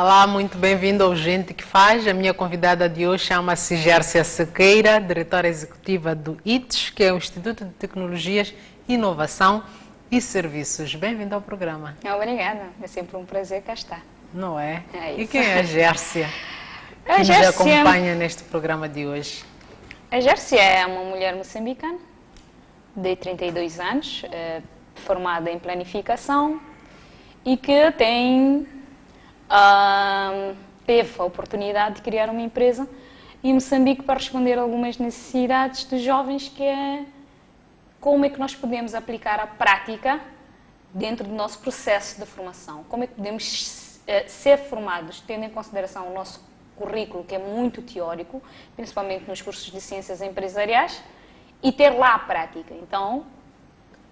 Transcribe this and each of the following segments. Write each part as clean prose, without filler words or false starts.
Olá, muito bem-vindo ao Gente que Faz. A minha convidada de hoje chama-se Gércia Sequeira, diretora executiva do ITES, que é o Instituto de Tecnologias, Inovação e Serviços. Bem-vindo ao programa. Obrigada, é sempre um prazer cá estar. Não é? É E isso. quem é a Gércia que A nos Gércia, acompanha neste programa de hoje? a Gércia é uma mulher moçambicana de 32 anos, formada em planificação e que teve a oportunidade de criar uma empresa em Moçambique para responder a algumas necessidades dos jovens, que é como é que nós podemos aplicar a prática dentro do nosso processo de formação, como é que podemos ser formados, tendo em consideração o nosso currículo, que é muito teórico, principalmente nos cursos de ciências empresariais, e ter lá a prática. Então,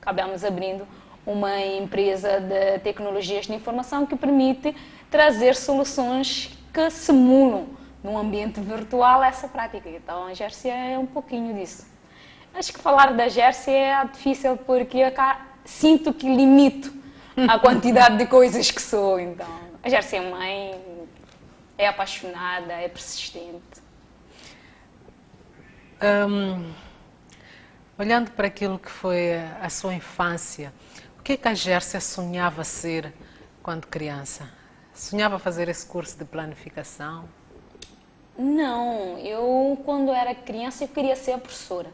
acabamos abrindo uma empresa de tecnologias de informação que permite trazer soluções que simulam num ambiente virtual essa prática. Então, a Gércia é um pouquinho disso. Acho que falar da Gércia é difícil porque eu sinto que limito a quantidade de coisas que sou. Então, a Gércia é mãe, é apaixonada, é persistente. Olhando para aquilo que foi a sua infância, o que é que a Gércia sonhava ser quando criança? Sonhava fazer esse curso de planificação? Não, eu quando era criança eu queria ser professora.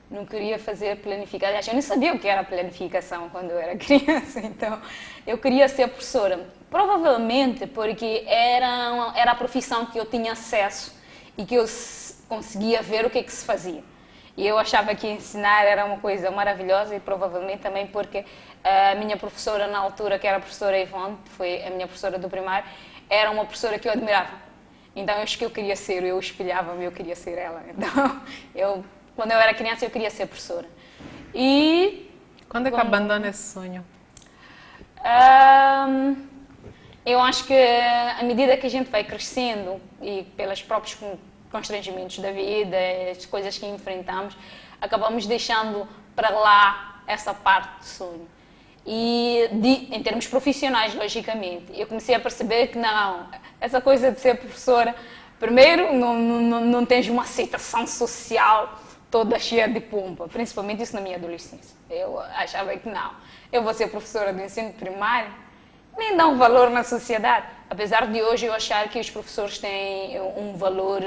Não queria fazer planificação. Aliás, eu nem sabia o que era planificação quando eu era criança, então eu queria ser professora. Provavelmente porque era a profissão que eu tinha acesso e que eu conseguia ver o que se fazia. E eu achava que ensinar era uma coisa maravilhosa e provavelmente também porque a minha professora na altura, que era a professora Ivone, que foi a minha professora do primário, era uma professora que eu admirava. Então eu acho que eu queria ser, eu espelhava-me, eu queria ser ela. Então, quando eu era criança, eu queria ser professora. E quando é que abandona esse sonho? Eu acho que à medida que a gente vai crescendo e pelos próprios constrangimentos da vida, as coisas que enfrentamos, acabamos deixando para lá essa parte do sonho. E em termos profissionais, logicamente, eu comecei a perceber que não, essa coisa de ser professora, primeiro, não tens uma aceitação social toda cheia de pompa, principalmente isso na minha adolescência. Eu achava que não, eu vou ser professora do ensino primário, nem dá um valor na sociedade. Apesar de hoje eu achar que os professores têm um valor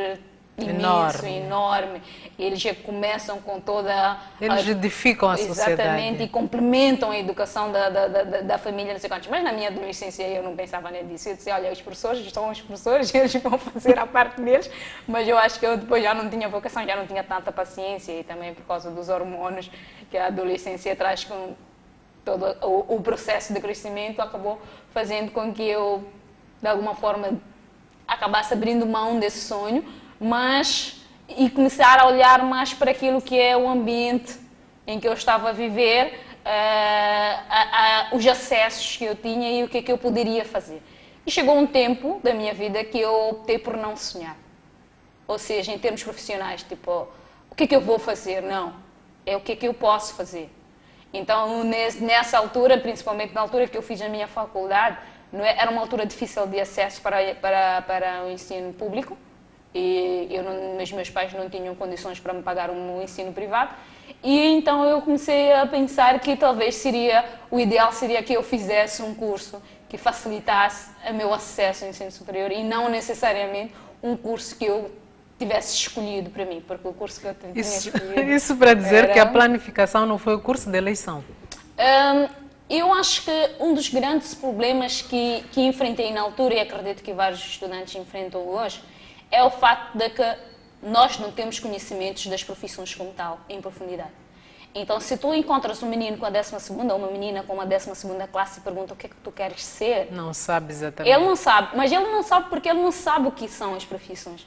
imenso, enorme. Eles já começam com toda... Eles edificam a sociedade. Exatamente, e complementam a educação da família, não sei quantos. Mas na minha adolescência eu não pensava nisso. Eu disse, olha, os professores estão os professores, eles vão fazer a parte deles. Mas eu acho que eu depois já não tinha vocação, já não tinha tanta paciência, e também por causa dos hormônios que a adolescência traz com todo o processo de crescimento, acabou fazendo com que eu, de alguma forma, acabasse abrindo mão desse sonho, e começar a olhar mais para aquilo que é o ambiente em que eu estava a viver, os acessos que eu tinha e o que é que eu poderia fazer. E chegou um tempo da minha vida que eu optei por não sonhar. Ou seja, em termos profissionais, tipo, o que é que eu vou fazer? Não, é o que é que eu posso fazer. Então, nessa altura, principalmente na altura que eu fiz a minha faculdade, era uma altura difícil de acesso para o ensino público. E os meus pais não tinham condições para me pagar um ensino privado, e então eu comecei a pensar que talvez o ideal seria que eu fizesse um curso que facilitasse o meu acesso ao ensino superior e não necessariamente um curso que eu tivesse escolhido para mim, porque o curso que eu tinha escolhido... Isso para dizer que a planificação não foi o curso de eleição? Eu acho que um dos grandes problemas que enfrentei na altura, e acredito que vários estudantes enfrentam hoje, é o facto de que nós não temos conhecimentos das profissões como tal, em profundidade. Então, se tu encontras um menino com a 12ª ou uma menina com uma 12ª classe e pergunta o que é que tu queres ser... Não sabe exatamente. Ele não sabe, mas ele não sabe porque ele não sabe o que são as profissões.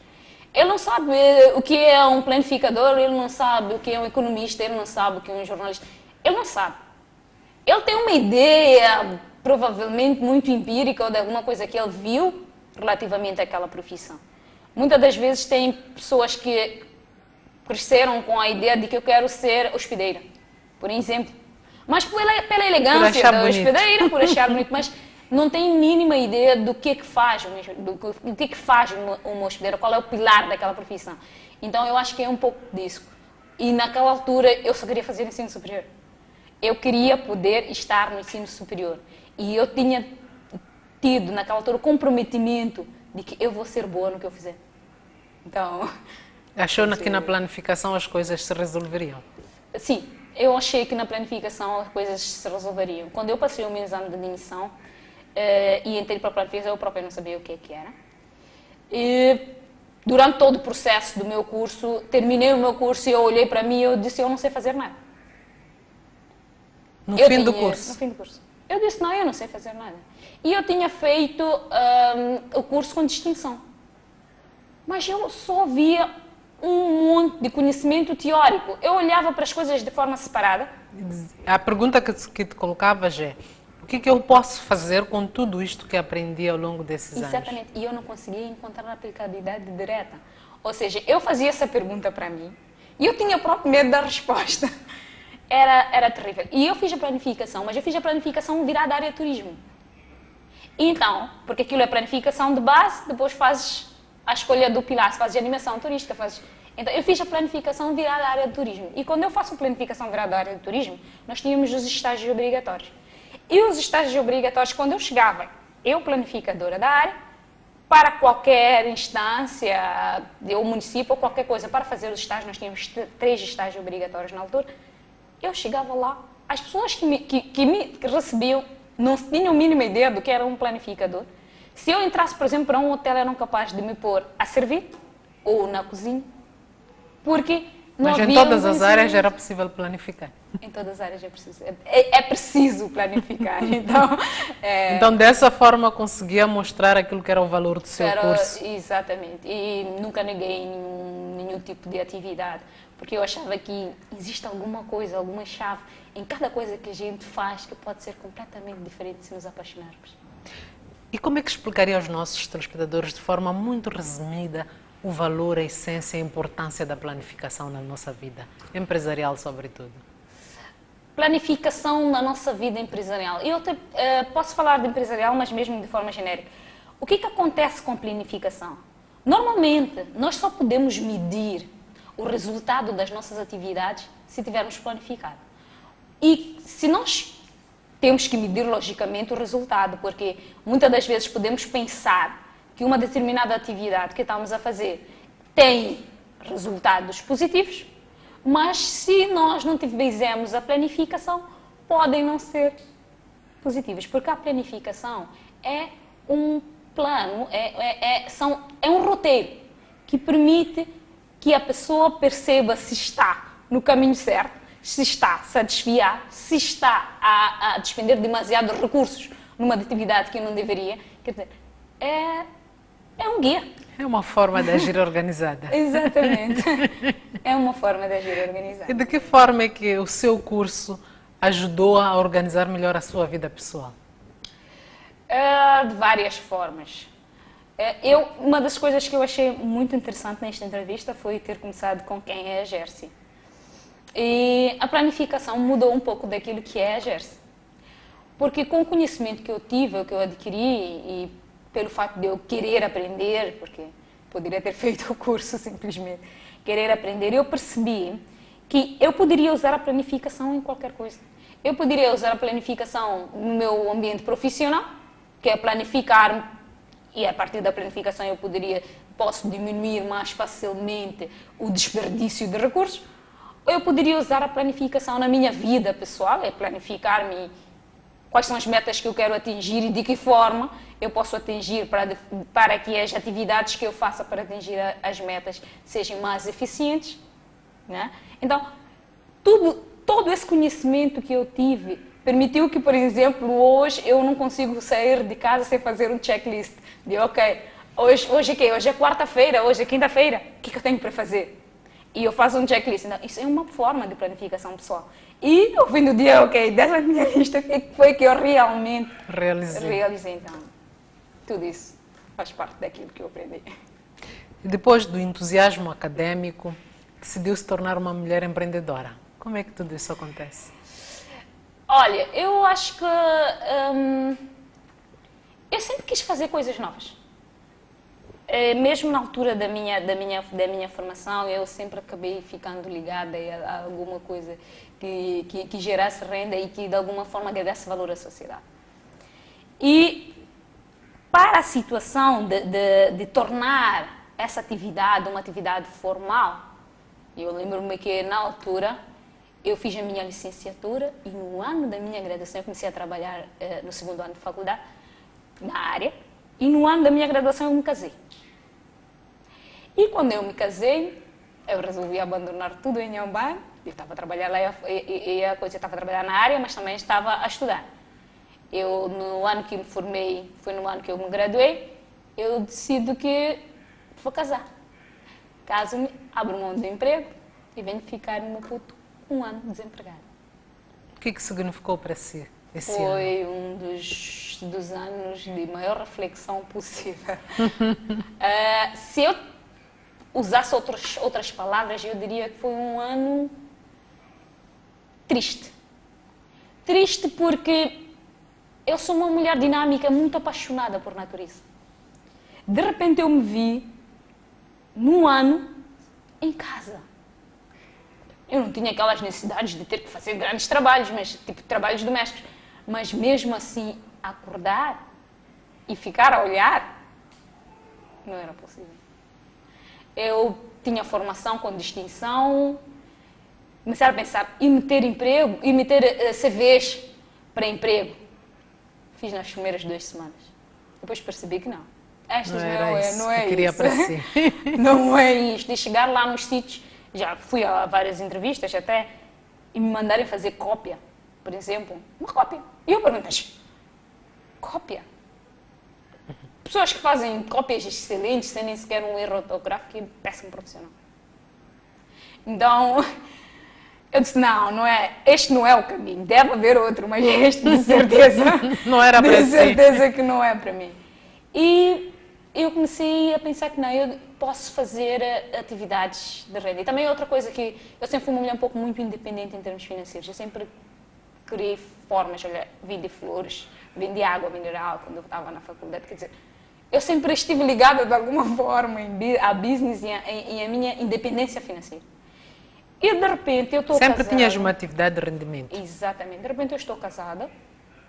Ele não sabe o que é um planificador, ele não sabe o que é um economista, ele não sabe o que é um jornalista. Ele não sabe. Ele tem uma ideia, provavelmente muito empírica, ou de alguma coisa que ele viu relativamente àquela profissão. Muitas das vezes tem pessoas que cresceram com a ideia de que eu quero ser hospedeira, por exemplo. Mas pela elegância da hospedeira, por achar bonito. Mas não têm mínima ideia do que faz, do que faz uma hospedeira, qual é o pilar daquela profissão. Então eu acho que é um pouco disso. E naquela altura eu só queria fazer ensino superior. Eu queria poder estar no ensino superior. E eu tinha tido naquela altura o comprometimento de que eu vou ser boa no que eu fizer. Então... Achou que na planificação as coisas se resolveriam? Sim, eu achei que na planificação as coisas se resolveriam. Quando eu passei o meu exame de admissão e entrei para a planificação, eu própria não sabia o que era. E durante todo o processo do meu curso, terminei o meu curso e eu olhei para mim e eu disse, eu não sei fazer nada. No fim do curso? No fim do curso. Eu disse, não, eu não sei fazer nada. E eu tinha feito o curso com distinção. Mas eu só via um monte de conhecimento teórico. Eu olhava para as coisas de forma separada. A pergunta que te colocavas é, o que eu posso fazer com tudo isto que aprendi ao longo desses anos? Exatamente. E eu não conseguia encontrar aplicabilidade direta. Ou seja, eu fazia essa pergunta para mim e eu tinha o próprio medo da resposta. Era terrível. E eu fiz a planificação, mas eu fiz a planificação virada à área de turismo. Então, porque aquilo é planificação de base, depois fazes a escolha do pilar, se fazes animação turística, fazes... Então, eu fiz a planificação virada à área de turismo. E quando eu faço a planificação virada à área de turismo, nós tínhamos os estágios obrigatórios. E os estágios obrigatórios, quando eu chegava, eu planificadora da área, para qualquer instância, ou município, ou qualquer coisa, para fazer os estágios, nós tínhamos 3 estágios obrigatórios na altura, eu chegava lá, as pessoas que me recebiam não tinham a mínima ideia do que era um planificador. Se eu entrasse, por exemplo, para um hotel, eram capazes de me pôr a servir ou na cozinha, porque não Mas havia em todas as áreas era possível planificar. Em todas as áreas é preciso planificar. Então, dessa forma, conseguia mostrar aquilo que era o valor do seu curso. Exatamente. E nunca neguei nenhum tipo de atividade, porque eu achava que existe alguma coisa, alguma chave em cada coisa que a gente faz que pode ser completamente diferente se nos apaixonarmos. E como é que explicaria aos nossos telespectadores, de forma muito resumida, o valor, a essência e a importância da planificação na nossa vida empresarial, sobretudo? Planificação na nossa vida empresarial. Eu posso falar de empresarial, mas mesmo de forma genérica. O que acontece com planificação? Normalmente, nós só podemos medir o resultado das nossas atividades se tivermos planificado. E se nós temos que medir, logicamente, o resultado, porque muitas das vezes podemos pensar que uma determinada atividade que estamos a fazer tem resultados positivos, mas se nós não tivermos a planificação, podem não ser positivas, porque a planificação é um plano, é um roteiro que permite que a pessoa perceba se está no caminho certo, se está-se a desviar, se está a despender demasiados recursos numa atividade que não deveria. Quer dizer, é um guia. É uma forma de agir organizada. Exatamente. É uma forma de agir organizada. E de que forma é que o seu curso ajudou a organizar melhor a sua vida pessoal? De várias formas. Uma das coisas que eu achei muito interessante nesta entrevista foi ter começado com quem é a Gersi. E a planificação mudou um pouco daquilo que é a Gersi. Porque com o conhecimento que eu tive, que eu adquiri, e pelo fato de eu querer aprender, porque poderia ter feito o curso simplesmente, querer aprender, eu percebi que eu poderia usar a planificação em qualquer coisa. Eu poderia usar a planificação no meu ambiente profissional, que é planificar, e a partir da planificação eu posso diminuir mais facilmente o desperdício de recursos. Ou eu poderia usar a planificação na minha vida pessoal, é planificar-me quais são as metas que eu quero atingir e de que forma eu posso atingir para que as atividades que eu faça para atingir as metas sejam mais eficientes, né? Então, todo esse conhecimento que eu tive permitiu que, por exemplo, hoje eu não consigo sair de casa sem fazer um checklist de, ok, hoje é quê? Hoje é quarta-feira, hoje é quinta-feira, o que eu tenho para fazer? E eu faço um checklist. Então, isso é uma forma de planificação pessoal. E ao fim do dia, ok, dessa minha lista, o que foi que eu realmente realizei. Então, tudo isso faz parte daquilo que eu aprendi. E depois do entusiasmo acadêmico, decidiu se tornar uma mulher empreendedora. Como é que tudo isso acontece? Olha, eu acho que eu sempre quis fazer coisas novas. Mesmo na altura da minha formação, eu sempre acabei ficando ligada a alguma coisa que gerasse renda e que de alguma forma agregasse valor à sociedade. E para a situação de tornar essa atividade uma atividade formal, eu lembro-me que na altura eu fiz a minha licenciatura e no ano da minha graduação eu comecei a trabalhar no segundo ano de faculdade na área, e no ano da minha graduação eu me casei. E quando eu me casei, eu resolvi abandonar tudo em Inhambane. Eu estava a trabalhar lá e a coisa, estava a trabalhar na área, mas também estava a estudar. Eu, no ano que me formei, foi no ano que eu me graduei, eu decido que vou casar. Caso-me, abro mão do emprego e venho ficar no Maputo um ano desempregada. O que significou para si esse ano? Foi um dos anos de maior reflexão possível. Se eu usasse outras palavras, eu diria que foi um ano triste. Triste porque eu sou uma mulher dinâmica, muito apaixonada por natureza. De repente eu me vi num ano em casa. Eu não tinha aquelas necessidades de ter que fazer grandes trabalhos, mas tipo trabalhos domésticos. Mas mesmo assim, acordar e ficar a olhar, não era possível. Eu tinha formação com distinção, comecei a pensar em meter emprego, e meter CVs para emprego. Fiz nas primeiras 2 semanas. Depois percebi que não. Estas não é queria isso. Para si. Não é isto. E chegar lá nos sítios, já fui a várias entrevistas até, e me mandarem fazer cópia, por exemplo. Uma cópia. E eu perguntei, cópia? Pessoas que fazem cópias excelentes, sem nem sequer um erro ortográfico, é péssimo profissional. Então, eu disse, não é, este não é o caminho, deve haver outro, mas este de certeza, não era para si. De certeza que não é para mim. E eu comecei a pensar que não, eu posso fazer atividades de renda. E também outra coisa que eu sempre fui uma mulher um pouco muito independente em termos financeiros, eu sempre criei formas, olha, vendi flores, vendi água mineral quando eu estava na faculdade, quer dizer, eu sempre estive ligada de alguma forma a business e a minha independência financeira. E de repente eu estou casada. Sempre tinhas uma atividade de rendimento. Exatamente. De repente eu estou casada,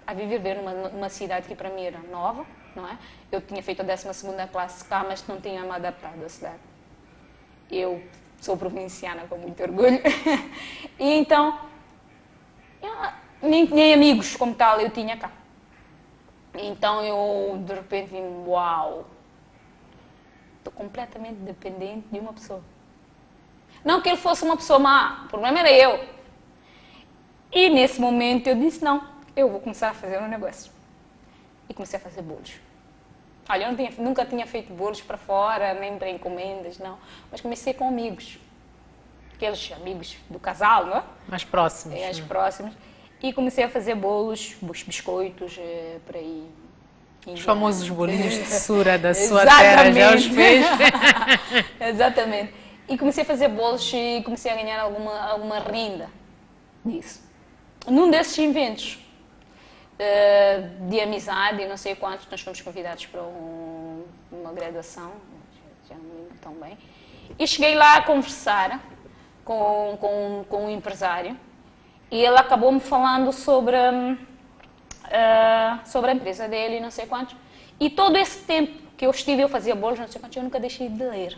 a viver numa cidade que para mim era nova, não é? Eu tinha feito a 12ª classe cá, mas não tinha me adaptado à cidade. Eu sou provinciana com muito orgulho. E então, nem amigos como tal eu tinha cá. Então eu de repente vi, uau, estou completamente dependente de uma pessoa. Não que ele fosse uma pessoa má, o problema era eu. E nesse momento eu disse, não, eu vou começar a fazer um negócio. E comecei a fazer bolos. Olha, eu nunca tinha feito bolos para fora, nem para encomendas, não. Mas comecei com amigos. Aqueles amigos do casal, não é? Mais próximos. Mais próximos. E comecei a fazer bolos, biscoitos, para ir. Os famosos bolinhos de sura da sua terra, já os fez? Exatamente. E comecei a fazer bolos e comecei a ganhar alguma renda disso. Num desses eventos de amizade, e não sei quantos, nós fomos convidados para uma graduação, já não me lembro tão bem, e cheguei lá a conversar com um empresário, e ele acabou me falando sobre a empresa dele, não sei quantos. E todo esse tempo que eu estive, eu fazia bolos, não sei quantos, eu nunca deixei de ler.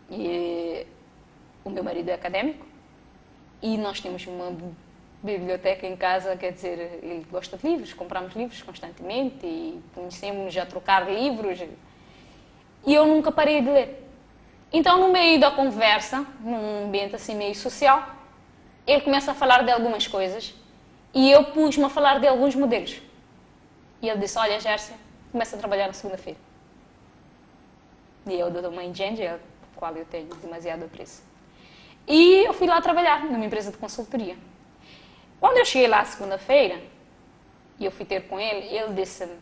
E o meu marido é académico e nós temos uma biblioteca em casa, quer dizer, ele gosta de livros, compramos livros constantemente e conhecemos a trocar livros. E eu nunca parei de ler. Então, no meio da conversa, num ambiente assim meio social, ele começa a falar de algumas coisas e eu pus-me a falar de alguns modelos. E ele disse, olha, Gércia, começa a trabalhar na segunda-feira. E eu dou uma engenharia, qual eu tenho demasiado apreço. E eu fui lá trabalhar numa empresa de consultoria. Quando eu cheguei lá segunda-feira, e eu fui ter com ele, ele disse-me,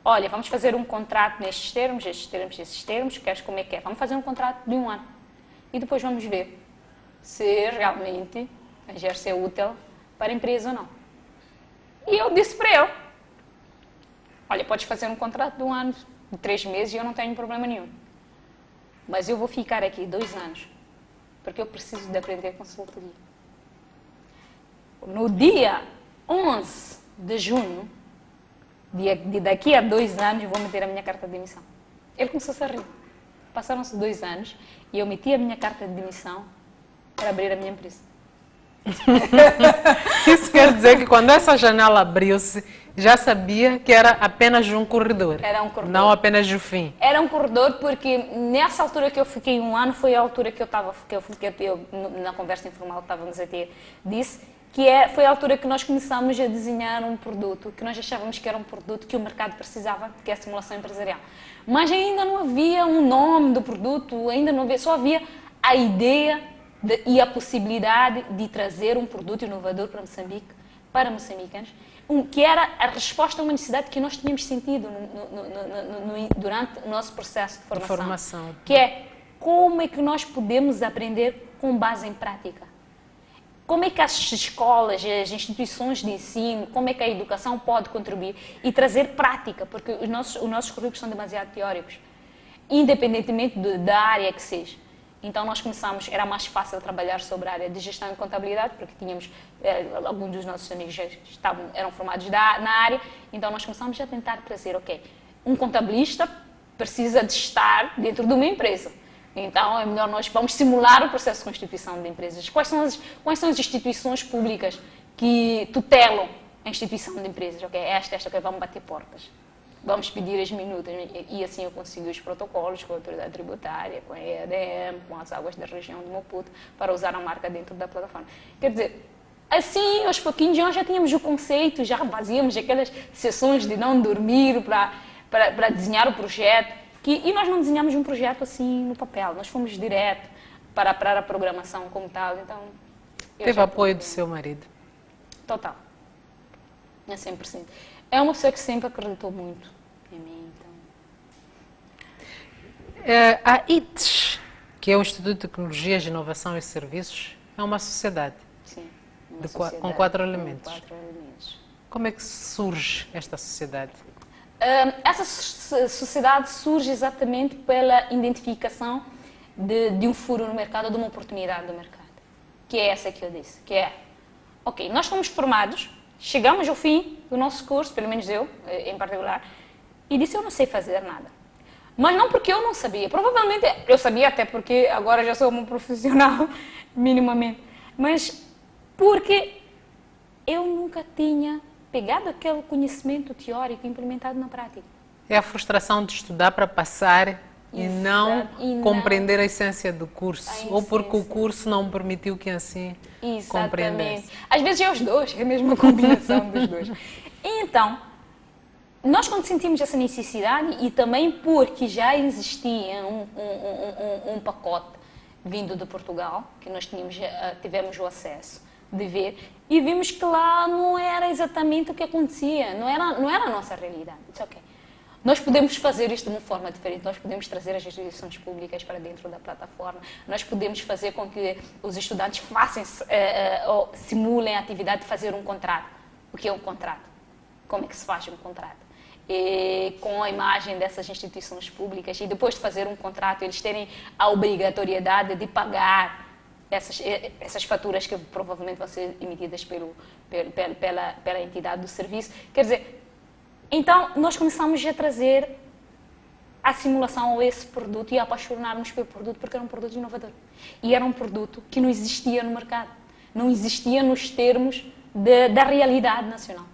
olha, vamos fazer um contrato nestes termos, estes termos, queres como é que é? Vamos fazer um contrato de 1 ano. E depois vamos ver se realmente a Gércia é útil para a empresa ou não. E eu disse para ele, olha, podes fazer um contrato de 1 ano, de 3 meses e eu não tenho problema nenhum. Mas eu vou ficar aqui 2 anos, porque eu preciso de aprender consultoria. No dia 11 de junho, de daqui a 2 anos, eu vou meter a minha carta de demissão. Ele começou a rir. Passaram-se 2 anos e eu meti a minha carta de demissão para abrir a minha empresa. Isso quer dizer que quando essa janela abriu-se, já sabia que era apenas um corredor. Era um corredor. Não apenas o fim. Era um corredor porque nessa altura que eu fiquei 1 ano, foi a altura que eu estava, na conversa informal que estávamos a ter, disse que foi a altura que nós começámos a desenhar um produto, que nós achávamos que era um produto que o mercado precisava, que é a simulação empresarial. Mas ainda não havia um nome do produto, ainda não havia, só havia a ideia e a possibilidade de trazer um produto inovador para Moçambique, para moçambicanos, que era a resposta a uma necessidade que nós tínhamos sentido durante o nosso processo de formação. Que é como é que nós podemos aprender com base em prática. Como é que as escolas, as instituições de ensino, como é que a educação pode contribuir e trazer prática, porque os nossos currículos são demasiado teóricos, independentemente da área que seja. Então nós começamos, era mais fácil trabalhar sobre a área de gestão e contabilidade, porque tínhamos, alguns dos nossos amigos já eram formados na área, então nós começamos a tentar trazer, ok, um contabilista precisa de estar dentro de uma empresa. Então é melhor nós vamos simular o processo de constituição de empresas. Quais são as instituições públicas que tutelam a instituição de empresas? Ok, esta, ok, vamos bater portas. Vamos pedir as minutas e assim eu consigo os protocolos com a autoridade tributária, com a EADM, com as águas da região de Maputo, para usar a marca dentro da plataforma. Quer dizer, assim, aos pouquinhos, nós já tínhamos o conceito, já fazíamos aquelas sessões de não dormir para desenhar o projeto. E nós não desenhamos um projeto assim no papel, nós fomos direto para a programação como tal. Então, teve apoio do seu marido? Total. É 100%. É uma pessoa que sempre acreditou muito em mim. Então. A ITES, que é o Instituto de Tecnologias, Inovação e Serviços, é uma sociedade. Sim, com 4 elementos. 4 elementos. Como é que surge esta sociedade? Essa sociedade surge exatamente pela identificação de um furo no mercado, de uma oportunidade do mercado. Que é essa que eu disse, que é, ok, nós fomos formados, chegamos ao fim do nosso curso, pelo menos eu, em particular, e disse, eu não sei fazer nada. Mas não porque eu não sabia, provavelmente eu sabia até porque agora já sou uma profissional, minimamente, mas porque eu nunca tinha pegado aquele conhecimento teórico e implementado na prática. É a frustração de estudar para passar e não compreender a essência do curso, ou porque o curso não permitiu que assim compreendesse. Às vezes é os dois, é a mesma combinação dos dois. Então, nós quando sentimos essa necessidade, e também porque já existia um pacote vindo de Portugal, que nós tivemos o acesso de ver, e vimos que lá não era exatamente o que acontecia, não era a nossa realidade. Disse, ok, nós podemos fazer isto de uma forma diferente, nós podemos trazer as instituições públicas para dentro da plataforma, nós podemos fazer com que os estudantes ou simulem a atividade de fazer um contrato. O que é um contrato? Como é que se faz um contrato? E com a imagem dessas instituições públicas, e depois de fazer um contrato, eles terem a obrigatoriedade de pagar essas faturas que provavelmente vão ser emitidas pela entidade do serviço. Quer dizer, então nós começamos a trazer a simulação a esse produto e a apaixonar-nos pelo produto, porque era um produto inovador. E era um produto que não existia no mercado, não existia nos termos da realidade nacional.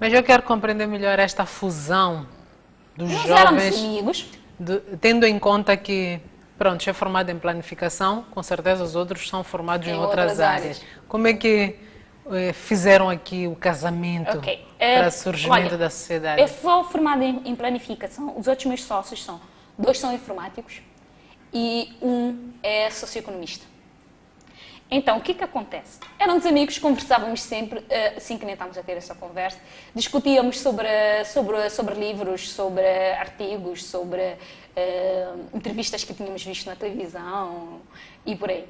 Mas eu quero compreender melhor esta fusão dos Nós jovens, éramos amigos. Tendo em conta que, pronto, é formado em planificação, com certeza os outros são formados em outras áreas. Como é que fizeram aqui o casamento para o surgimento da sociedade? Eu sou formada em planificação, os outros meus sócios são, 2 são informáticos e 1 é socioeconomista. Então, o que acontece? Éramos amigos, conversávamos sempre, assim que nem estávamos a ter essa conversa, discutíamos sobre livros, sobre artigos, sobre entrevistas que tínhamos visto na televisão e por aí.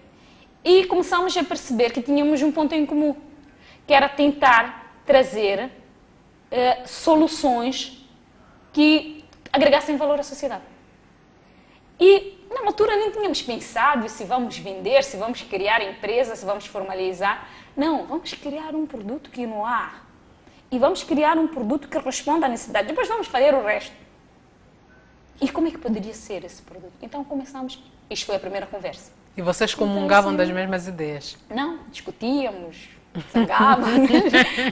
E começámos a perceber que tínhamos um ponto em comum, que era tentar trazer soluções que agregassem valor à sociedade. E na altura nem tínhamos pensado se vamos vender, se vamos criar empresa, se vamos formalizar. Não, vamos criar um produto que não há. E vamos criar um produto que responda à necessidade. Depois vamos fazer o resto. E como é que poderia ser esse produto? Então começamos, isto foi a primeira conversa. E vocês comungavam das mesmas ideias? Não, discutíamos, zangávamos.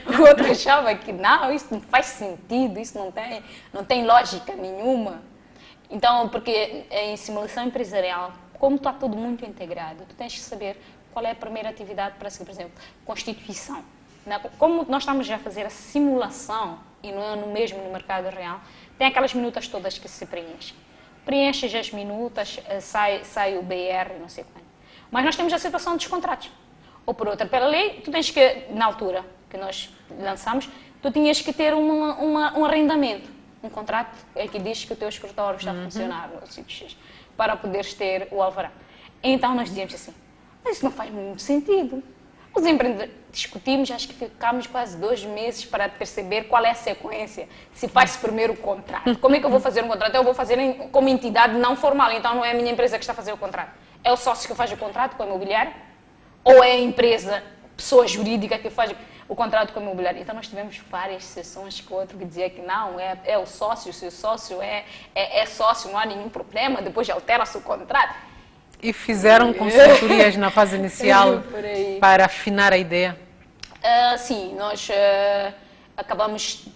O outro achava que não, isso não faz sentido, isso não tem lógica nenhuma. Então, porque em simulação empresarial, como está tudo muito integrado, tu tens que saber qual é a primeira atividade para seguir, por exemplo, constituição. Como nós estamos já a fazer a simulação, e não é no mesmo no mercado real, tem aquelas minutas todas que se preenchem. Preenches as minutas, sai o BR, não sei quando. Mas nós temos a situação dos contratos. Ou por outra, pela lei, tu tens que, na altura que nós lançamos, tu tinhas que ter um arrendamento, um contrato em que diz que o teu escritório está a funcionar no sítio X, para poderes ter o alvará. Então nós dizíamos assim, mas isso não faz muito sentido. Os empreendedores discutimos, acho que ficámos quase 2 meses para perceber qual é a sequência. Se faz primeiro o contrato. Como é que eu vou fazer um contrato? Eu vou fazer como entidade não formal, então não é a minha empresa que está a fazer o contrato. É o sócio que faz o contrato com a imobiliária? Ou é a empresa, pessoa jurídica que faz o contrato com a imobiliária? Então nós tivemos várias sessões com o outro que dizia que não, é o sócio, se o sócio é sócio, não há nenhum problema, depois altera-se o contrato. E fizeram consultorias na fase inicial para afinar a ideia? Sim, nós acabamos,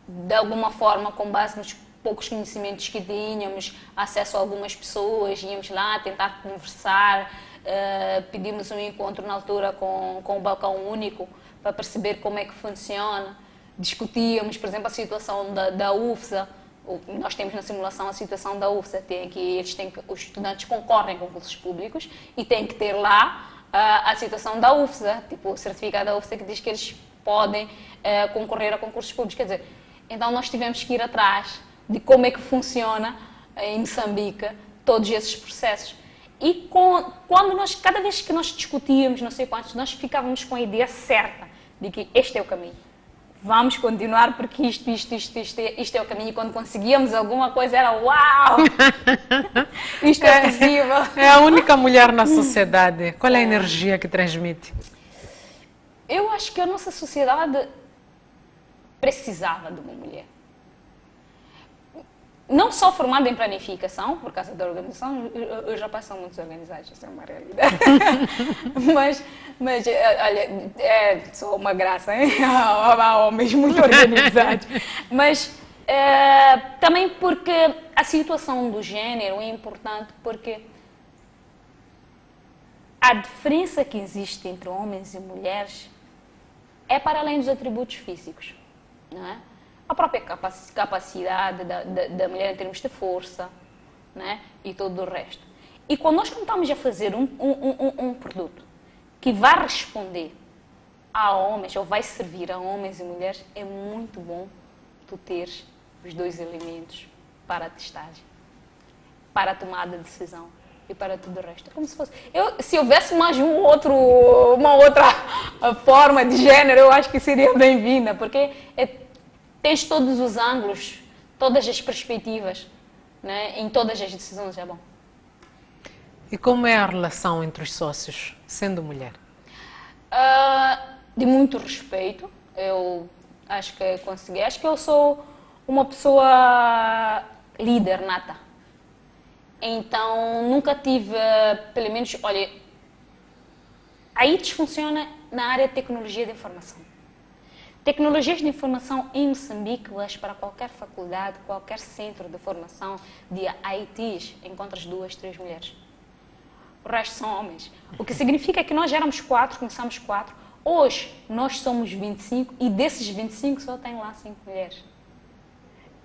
de alguma forma, com base nos poucos conhecimentos que tínhamos, acesso a algumas pessoas, íamos lá tentar conversar, pedimos um encontro na altura com o balcão único para perceber como é que funciona, discutíamos, por exemplo, a situação da UFSA. Nós temos na simulação a situação da UFSA, os estudantes concorrem com concursos públicos e têm que ter lá a situação da UFSA, tipo o certificado da UFSA que diz que eles podem concorrer a concursos públicos. Quer dizer, então nós tivemos que ir atrás de como é que funciona em Moçambique todos esses processos. E cada vez que nós discutíamos, não sei quantos, nós ficávamos com a ideia certa de que este é o caminho. Vamos continuar porque isto é o caminho. E quando conseguíamos alguma coisa era uau! Isto é possível. É a única mulher na sociedade. Qual é a energia que transmite? Eu acho que a nossa sociedade precisava de uma mulher. Não só formada em planificação, por causa da organização, os rapazes são muito organizados, isso é uma realidade. mas olha, sou uma graça, hein? Há homens muito organizados. Mas também porque a situação do género é importante, porque a diferença que existe entre homens e mulheres é para além dos atributos físicos, não é? A própria capacidade da mulher em termos de força, né? E todo o resto. E quando nós estamos a fazer um produto que vai responder a homens, ou vai servir a homens e mulheres, é muito bom tu teres os 2 elementos para a testagem, para a tomada de decisão e para tudo o resto. É como se fosse... se houvesse mais uma outra forma de género, eu acho que seria bem-vinda, porque tens todos os ângulos, todas as perspectivas, né? Em todas as decisões, é bom. E como é a relação entre os sócios, sendo mulher? De muito respeito, eu acho que consegui. Acho que eu sou uma pessoa líder nata. Então, nunca tive, pelo menos, olha, a ITES funciona na área de tecnologia de informação. Tecnologias de informação em Moçambique, vais para qualquer faculdade, qualquer centro de formação de ITs, encontras 2, 3 mulheres. O resto são homens. O que significa que nós éramos 4, começamos 4. Hoje, nós somos 25 e desses 25 só tem lá 5 mulheres.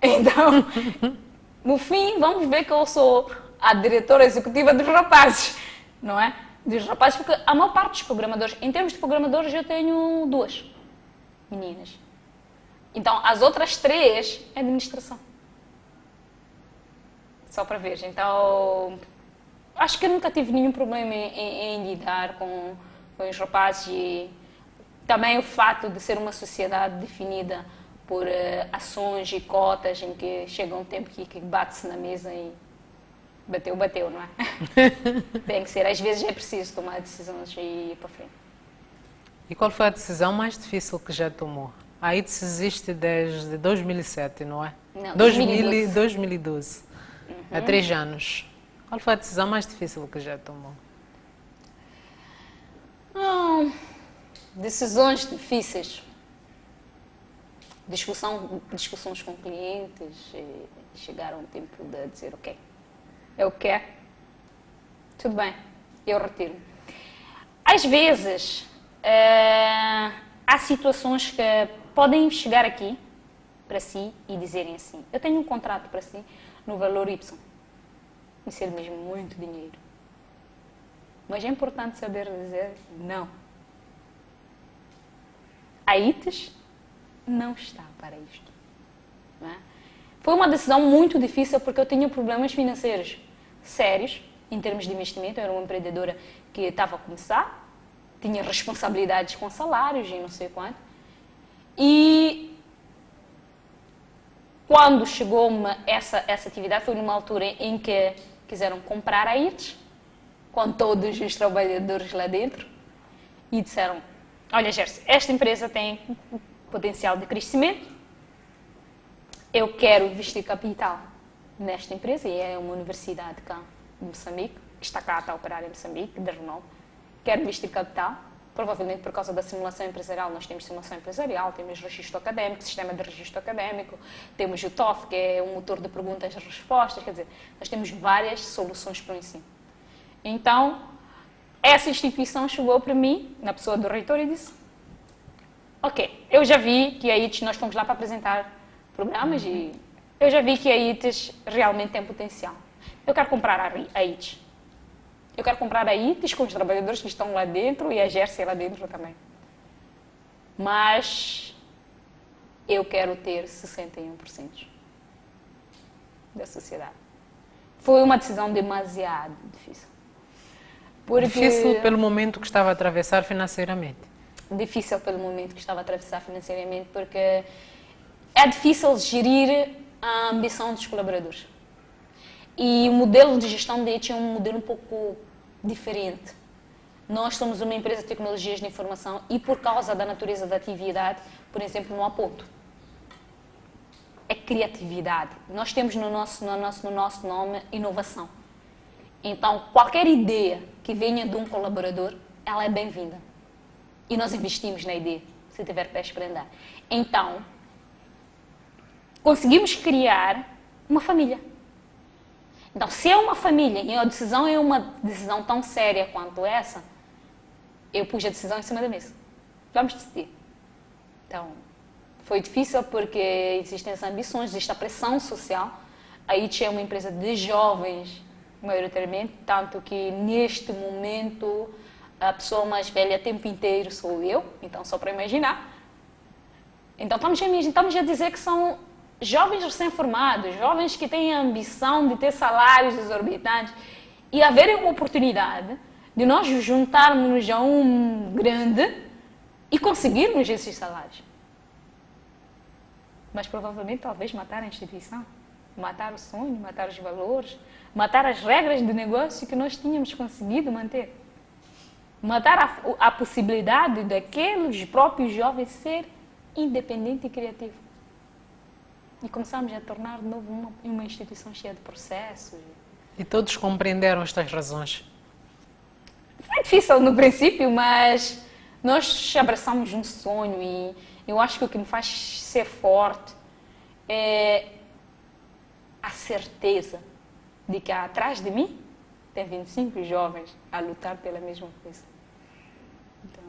Então, no fim, vamos ver que eu sou a diretora executiva dos rapazes, não é? Dos rapazes, porque a maior parte dos programadores, em termos de programadores, eu tenho 2 meninas. Então, as outras 3 é administração. Só para ver. Então, acho que eu nunca tive nenhum problema em lidar com os rapazes e também o fato de ser uma sociedade definida por ações e cotas em que chega um tempo que bate-se na mesa e bateu, não é? Tem que ser, às vezes é preciso tomar decisões e ir para frente. E qual foi a decisão mais difícil que já tomou? A ITS existe desde 2007, não é? Não, 2012. Há 3 anos. Qual foi a decisão mais difícil que já tomou? Decisões difíceis. Discussões com clientes, chegar a um tempo de dizer, ok, é o que é, tudo bem, eu retiro. Às vezes, há situações que podem chegar aqui para si e dizerem assim, eu tenho um contrato para si no valor Y, e ser mesmo muito dinheiro. Mas é importante saber dizer não. A ITES não está para isto. Não é? Foi uma decisão muito difícil porque eu tinha problemas financeiros sérios em termos de investimento. Eu era uma empreendedora que estava a começar, tinha responsabilidades com salários e não sei quanto. E quando chegou-me essa atividade, foi numa altura em que quiseram comprar a ITES, com todos os trabalhadores lá dentro, e disseram, olha, Gerson, esta empresa tem potencial de crescimento, eu quero investir capital nesta empresa, e é uma universidade cá em Moçambique, que está cá a operar em Moçambique, de renome, quero investir capital, provavelmente por causa da simulação empresarial. Nós temos simulação empresarial, temos registro académico, sistema de registro académico, temos o TOEFL, que é um motor de perguntas e respostas, quer dizer, nós temos várias soluções para o ensino. Então, essa instituição chegou para mim, na pessoa do reitor, e disse, ok, eu já vi que a ITES, nós fomos lá para apresentar programas e eu já vi que a ITES realmente tem potencial. Eu quero comprar a ITES. Eu quero comprar a ITES com os trabalhadores que estão lá dentro e a Gerson lá dentro também. Mas eu quero ter 61% da sociedade. Foi uma decisão demasiado difícil. Difícil pelo momento que estava a atravessar financeiramente. Difícil pelo momento que estava a atravessar financeiramente, porque é difícil gerir a ambição dos colaboradores. E o modelo de gestão da ITES é um modelo um pouco diferente. Nós somos uma empresa de tecnologias de informação e por causa da natureza da atividade, por exemplo, não há ponto. É criatividade. Nós temos no nosso nome inovação. Então, qualquer ideia que venha de um colaborador, ela é bem-vinda. E nós investimos na ideia, se tiver pés para andar. Então, conseguimos criar uma família. Então, se é uma família e a decisão é uma decisão tão séria quanto essa, eu pus a decisão em cima da mesa. Vamos decidir. Então, foi difícil porque existem as ambições, existe a pressão social. A ITES é uma empresa de jovens, maioritariamente, tanto que neste momento a pessoa mais velha o tempo inteiro sou eu, então só para imaginar. Então estamos a dizer que são jovens recém-formados, jovens que têm a ambição de ter salários exorbitantes e haverem uma oportunidade de nós juntarmos a um grande e conseguirmos esses salários. Mas provavelmente talvez matar a instituição, matar o sonho, matar os valores, matar as regras de negócio que nós tínhamos conseguido manter. Matar a possibilidade daqueles próprios jovens ser independente e criativo. E começámos a tornar de novo uma instituição cheia de processos. E todos compreenderam estas razões? Foi difícil no princípio, mas nós abraçamos um sonho e eu acho que o que me faz ser forte é a certeza de que atrás de mim tem 25 jovens a lutar pela mesma coisa. Então...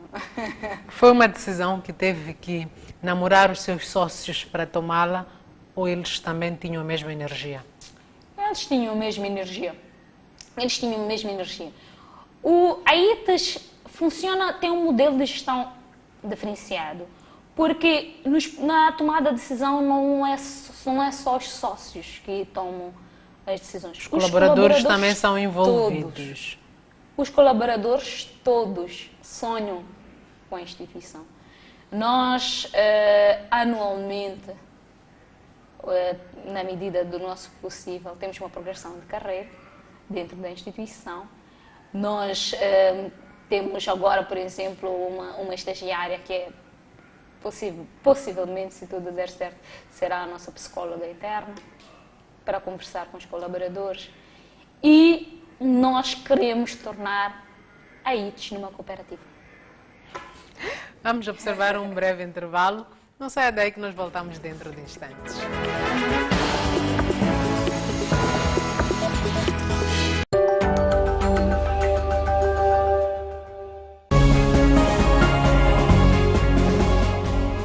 Foi uma decisão que teve que namorar os seus sócios para tomá-la ou eles também tinham a mesma energia? Eles tinham a mesma energia. A ITES funciona, tem um modelo de gestão diferenciado, porque na tomada de decisão não é só os sócios que tomam as decisões. Os colaboradores também são envolvidos. Os colaboradores todos sonham com a instituição. Nós, anualmente, na medida do nosso possível, temos uma progressão de carreira dentro da instituição. Nós temos agora, por exemplo, uma estagiária que é possivelmente, se tudo der certo, será a nossa psicóloga interna, para conversar com os colaboradores. E nós queremos tornar a ITES numa cooperativa. Vamos observar um breve intervalo. Não saia daí que nós voltamos dentro de instantes.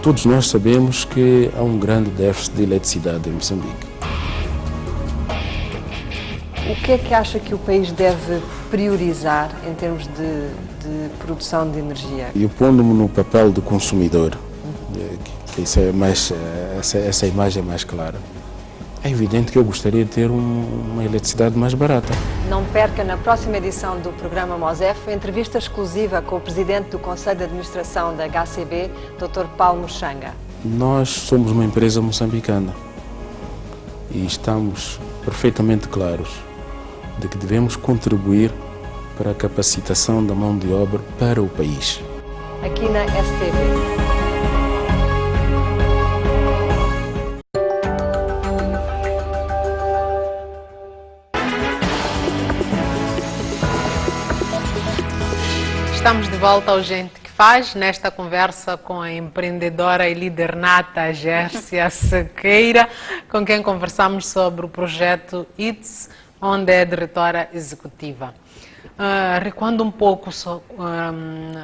Todos nós sabemos que há um grande déficit de eletricidade em Moçambique. O que é que acha que o país deve priorizar em termos de produção de energia? Eu pondo-me no papel do consumidor, que isso é mais, essa imagem é mais clara, é evidente que eu gostaria de ter uma eletricidade mais barata. Não perca na próxima edição do programa MOSEF a entrevista exclusiva com o presidente do Conselho de Administração da HCB, Dr. Paulo Muxanga. Nós somos uma empresa moçambicana e estamos perfeitamente claros de que devemos contribuir para a capacitação da mão de obra para o país. Aqui na STV. Estamos de volta ao Gente que Faz, nesta conversa com a empreendedora e líder nata Gércia Sequeira, com quem conversamos sobre o projeto ITES, onde é diretora executiva. Recuando um pouco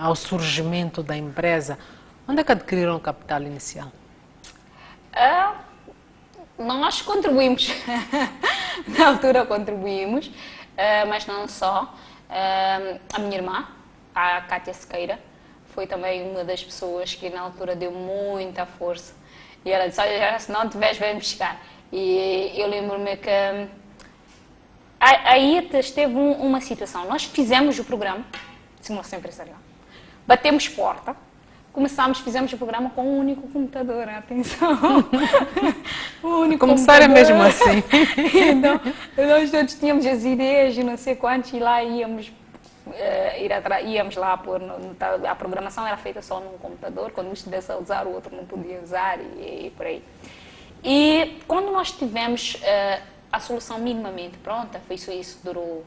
ao surgimento da empresa, onde é que adquiriram o capital inicial? Nós contribuímos, na altura contribuímos, mas não só. A minha irmã, a Cátia Sequeira, foi também uma das pessoas que na altura deu muita força. E ela disse, olha, se não tiveres, vem buscar. E eu lembro-me que a ITES teve uma situação. Nós fizemos o programa de simulação empresarial, batemos porta, fizemos o programa com um único computador, atenção. Um único Começar é mesmo assim. Então, nós todos tínhamos as ideias e não sei quantos, e lá íamos lá pôr, a programação era feita só num computador, quando um estivesse a usar, o outro não podia usar e por aí. E quando nós tivemos a solução minimamente pronta, isso durou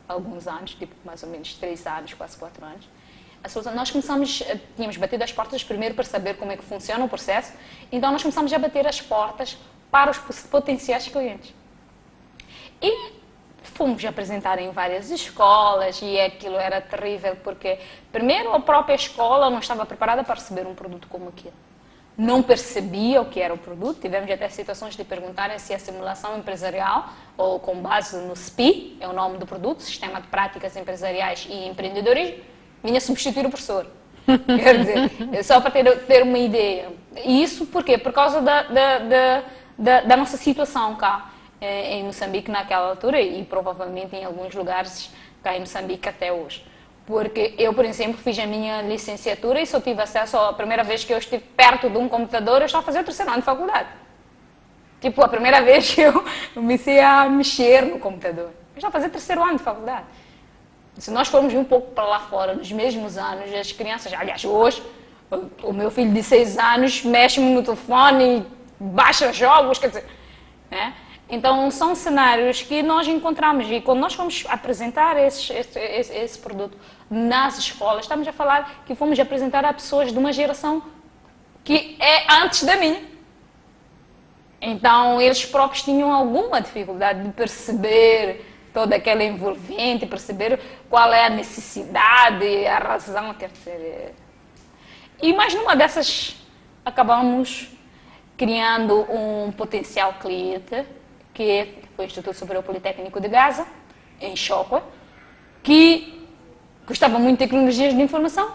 alguns anos, tipo mais ou menos 3 anos, quase 4 anos, a solução, nós tínhamos batido as portas primeiro para saber como é que funciona o processo, então nós começamos a bater as portas para os potenciais clientes. E fomos apresentar em várias escolas e aquilo era terrível porque, primeiro, a própria escola não estava preparada para receber um produto como aquilo. Não percebia o que era o produto, tivemos até situações de perguntarem se a simulação empresarial, ou com base no SPI, é o nome do produto, Sistema de Práticas Empresariais e Empreendedorismo, vinha substituir o professor. Quer dizer, só para ter uma ideia. E isso por quê? Por causa da nossa situação cá em Moçambique naquela altura e provavelmente em alguns lugares cá em Moçambique até hoje. Porque eu, por exemplo, fiz a minha licenciatura e só tive acesso, a primeira vez que eu estive perto de um computador, eu estava a fazer o 3º ano de faculdade. Tipo, a primeira vez que eu comecei a mexer no computador. Eu estava a fazer 3º ano de faculdade. Se nós formos um pouco para lá fora, nos mesmos anos, as crianças, aliás, hoje, o meu filho de 6 anos mexe-me no telefone, baixa jogos, quer dizer, né? Então, são cenários que nós encontramos e quando nós fomos apresentar esse produto nas escolas, estamos a falar que fomos apresentar a pessoas de uma geração que é antes da minha. Então, eles próprios tinham alguma dificuldade de perceber toda aquela envolvente, perceber qual é a necessidade, a razão, quer dizer. E mais numa dessas, acabamos criando um potencial cliente, que foi o Instituto Superior Politécnico de Gaza, em Chocó, que gostava muito de tecnologias de informação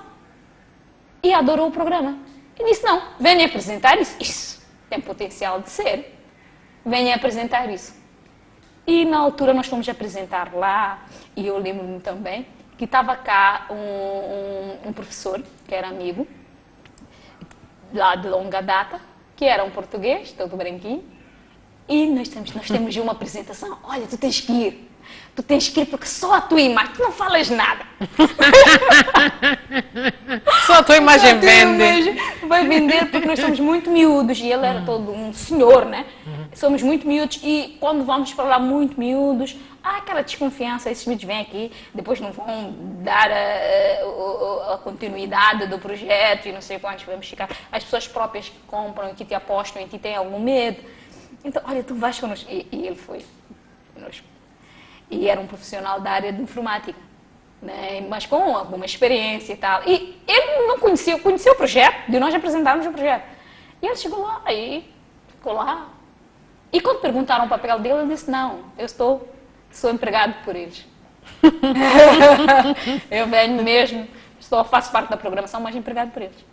e adorou o programa. E disse, não, venha apresentar isso. Isso tem potencial de ser. Venha apresentar isso. E na altura nós fomos apresentar lá, e eu lembro-me também, que estava cá um professor, que era amigo, lá de longa data, que era um português, todo branquinho, e nós temos uma apresentação. Olha, tu tens que ir. Tu tens que ir porque só a tua imagem, tu não falas nada. Só a tua imagem vende. Vai vender porque nós somos muito miúdos e ele era todo um senhor, né? Somos muito miúdos e quando vamos para lá muito miúdos, há aquela desconfiança, esses miúdos vêm aqui, depois não vão dar a continuidade do projeto e não sei quantos vamos ficar. As pessoas próprias que compram e que te apostam em ti têm algum medo. Então, olha, tu vais connosco. E ele foi conosco. E era um profissional da área de informática, né? Mas com alguma experiência e tal. E ele não conhecia o projeto, de nós apresentarmos o projeto. E ele chegou lá e ficou lá. E quando perguntaram o papel dele, ele disse, não, sou empregado por eles. Eu venho mesmo, faço parte da programação, mas empregado por eles.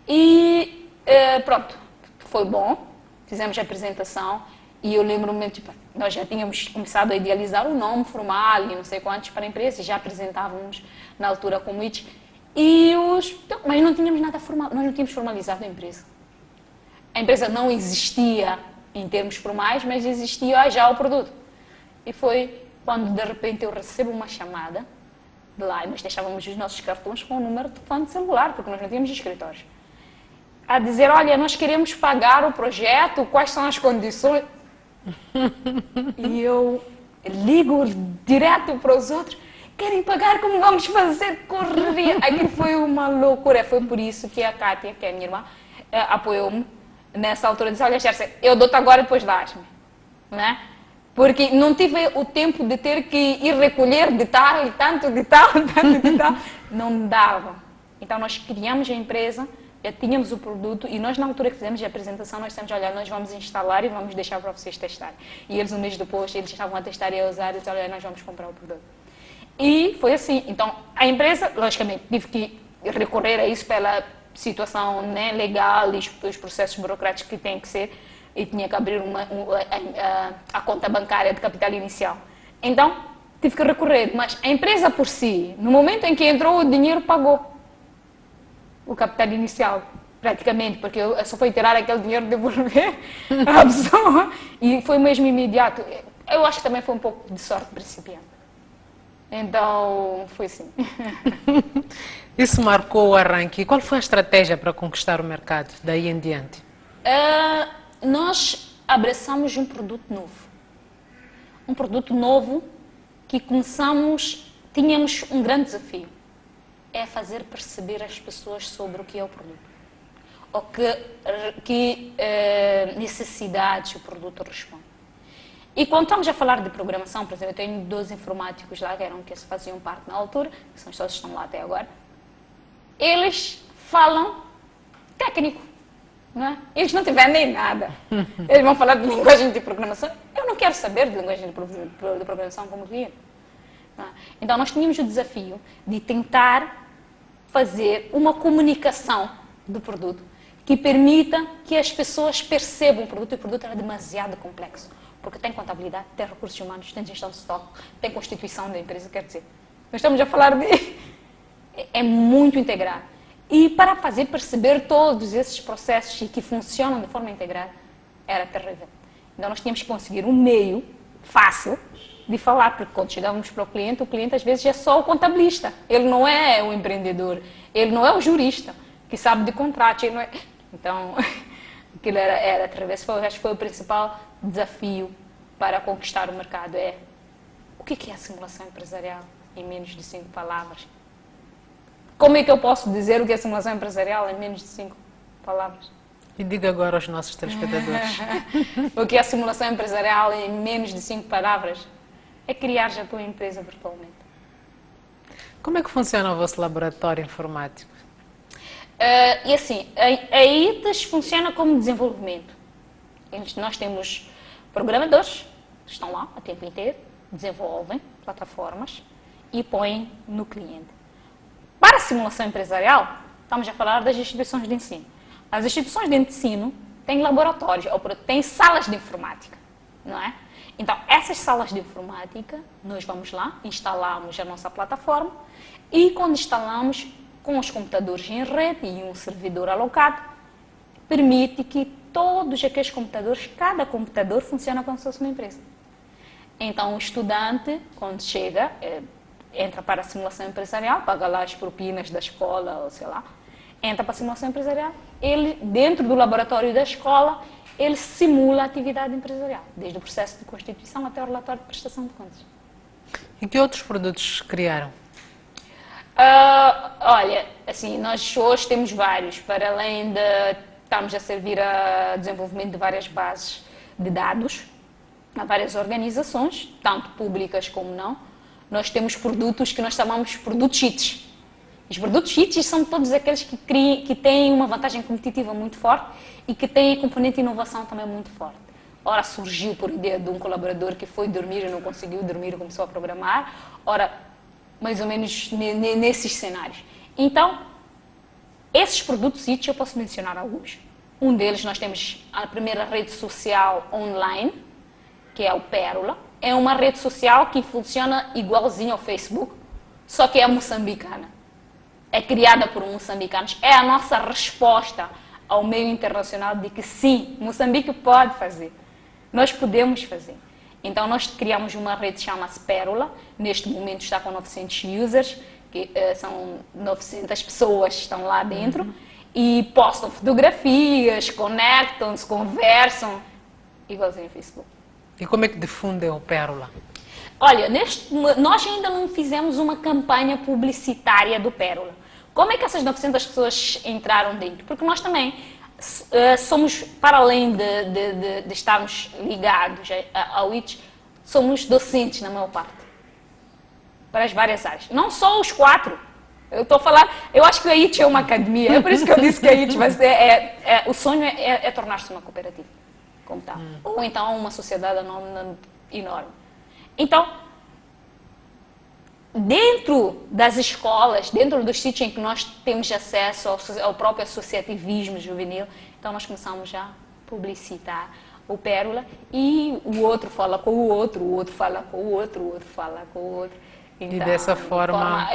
E pronto, foi bom, fizemos a apresentação. E eu lembro-me, tipo, nós já tínhamos começado a idealizar o nome formal e não sei quantos para a empresa, e já apresentávamos na altura como IT. Mas não tínhamos nada formal, nós não tínhamos formalizado a empresa. A empresa não existia em termos formais, mas existia já o produto. E foi quando de repente eu recebo uma chamada de lá, e nós deixávamos os nossos cartões com o número de telefone de celular, porque nós não tínhamos escritórios. A dizer, olha, nós queremos pagar o projeto, quais são as condições? E eu ligo direto para os outros, querem pagar, como vamos fazer? Correria. Aquilo foi uma loucura. Foi por isso que a Kátia, que é a minha irmã, apoiou-me nessa altura. Disse, olha, Gerson, eu dou-te agora e depois dás-me, né? Porque não tive o tempo de ter que ir recolher de tal, tanto de tal, tanto de tal. Não dava. Então nós criamos a empresa, já tínhamos o produto e nós, na altura que fizemos a apresentação, nós dissemos, olha, nós vamos instalar e vamos deixar para vocês testarem. E eles, um mês depois, eles estavam a testar e a usar, e disseram, olha, nós vamos comprar o produto. E foi assim. Então, a empresa, logicamente, tive que recorrer a isso pela situação, né, legal e os processos burocráticos que tem que ser, e tinha que abrir a conta bancária de capital inicial. Então, tive que recorrer, mas a empresa por si, no momento em que entrou, o dinheiro pagou o capital inicial, praticamente, porque eu só fui tirar aquele dinheiro e devolver à pessoa, e foi mesmo imediato. Eu acho que também foi um pouco de sorte principiante. Então, foi assim. Isso marcou o arranque. E qual foi a estratégia para conquistar o mercado daí em diante? Nós abraçamos um produto novo. Um produto novo que tínhamos um grande desafio. É fazer perceber às pessoas sobre o que é o produto. Ou que necessidades o produto responde. E quando estamos a falar de programação, por exemplo, eu tenho 2 informáticos lá, que faziam parte na altura, que são todos que estão lá até agora, eles falam técnico, não é? Eles não te vendem nada. Eles vão falar de linguagem de programação. Eu não quero saber de linguagem de programação como cliente. Então, nós tínhamos o desafio de tentar fazer uma comunicação do produto que permita que as pessoas percebam o produto, e o produto era demasiado complexo, porque tem contabilidade, tem recursos humanos, tem gestão de estoque, tem constituição da empresa, quer dizer, nós estamos a falar de... é muito integrado. E para fazer perceber todos esses processos e que funcionam de forma integrada, era terrível. Então, nós tínhamos que conseguir um meio fácil de falar, porque quando chegávamos para o cliente às vezes é só o contabilista, ele não é o empreendedor, ele não é o jurista que sabe de contrato, ele não é... Então, aquilo era através, acho que foi o principal desafio para conquistar o mercado, o que é a simulação empresarial em menos de 5 palavras? Como é que eu posso dizer o que é a simulação empresarial em menos de 5 palavras? E diga agora aos nossos telespectadores. O que é a simulação empresarial em menos de 5 palavras? É criar já a tua empresa virtualmente. Como é que funciona o vosso laboratório informático? E assim, a ITAS funciona como desenvolvimento. Nós temos programadores que estão lá a tempo inteiro, desenvolvem plataformas e põem no cliente. Para a simulação empresarial, estamos a falar das instituições de ensino. As instituições de ensino têm laboratórios, ou têm salas de informática, não é? Então, essas salas de informática, nós vamos lá, instalamos a nossa plataforma e quando instalamos com os computadores em rede e um servidor alocado, permite que todos aqueles computadores, cada computador funciona como se fosse uma empresa. Então, o estudante, quando chega, entra para a simulação empresarial, paga lá as propinas da escola, ou sei lá, entra para a simulação empresarial, ele, dentro do laboratório da escola, ele simula a atividade empresarial, desde o processo de constituição até o relatório de prestação de contas. E que outros produtos criaram? Olha, assim, nós hoje temos vários, para além de estamos a servir a desenvolvimento de várias bases de dados, a várias organizações, tanto públicas como não. Nós temos produtos que nós chamamos de produtos hits. Os produtos hits são todos aqueles que têm uma vantagem competitiva muito forte e que têm a componente de inovação também muito forte. Ora, surgiu por ideia de um colaborador que foi dormir e não conseguiu dormir e começou a programar. Ora, mais ou menos nesses cenários. Então, esses produtos hits eu posso mencionar alguns. Um deles nós temos a primeira rede social online, que é o Pérola. É uma rede social que funciona igualzinho ao Facebook, só que é moçambicana. É criada por moçambicanos. É a nossa resposta ao meio internacional de que sim, Moçambique pode fazer. Nós podemos fazer. Então nós criamos uma rede que chama-se Pérola. Neste momento está com 900 users, que são 900 pessoas que estão lá dentro e postam fotografias, conectam-se, conversam, igualzinho ao Facebook. E como é que difundem o Pérola? Olha, nós ainda não fizemos uma campanha publicitária do Pérola. Como é que essas 900 pessoas entraram dentro? Porque nós também somos, para além de estarmos ligados ao ITS, somos docentes na maior parte, para as várias áreas. Não só os 4. Eu estou a falar, eu acho que a ITS é uma academia, é por isso que eu disse que a ITS o sonho é tornar-se uma cooperativa, como tal. Ou então uma sociedade anónima enorme. Então, dentro das escolas, dentro dos sítios em que nós temos acesso ao próprio associativismo juvenil, então nós começamos a publicitar o Pérola e o outro fala com o outro fala com o outro fala com o outro. Então, e dessa forma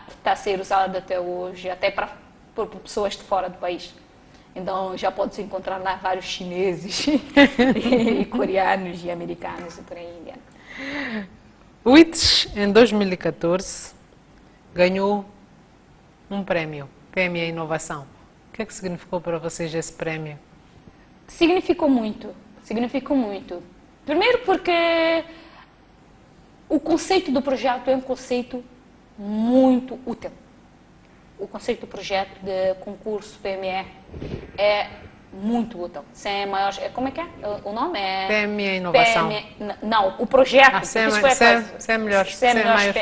está a ser usado até hoje, até por pessoas de fora do país. Então já pode-se encontrar lá vários chineses, e coreanos e americanos e por aí em diante. O ITS, em 2014, ganhou um prémio, PME Inovação. O que é que significou para vocês esse prémio? Significou muito, significou muito. Primeiro porque o conceito do projeto é um conceito muito útil. O conceito do projeto de concurso PME é muito útil. Sem maiores, como é que é? O nome é... PME Inovação. Não, o projeto. Sem melhores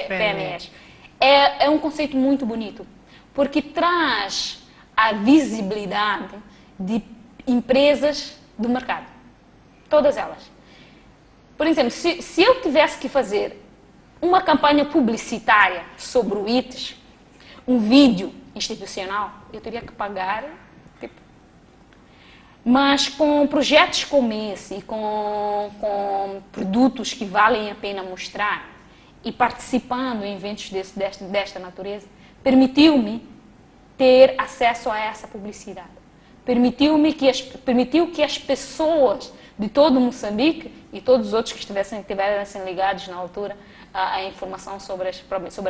PMEs. É um conceito muito bonito, porque traz a visibilidade de empresas do mercado. Todas elas. Por exemplo, se eu tivesse que fazer uma campanha publicitária sobre o ITS, um vídeo institucional, eu teria que pagar. Mas com projetos como esse e com produtos que valem a pena mostrar e participando em eventos desta natureza, permitiu-me ter acesso a essa publicidade. Permitiu que as pessoas de todo Moçambique e todos os outros que estivessem ligados na altura à informação sobre as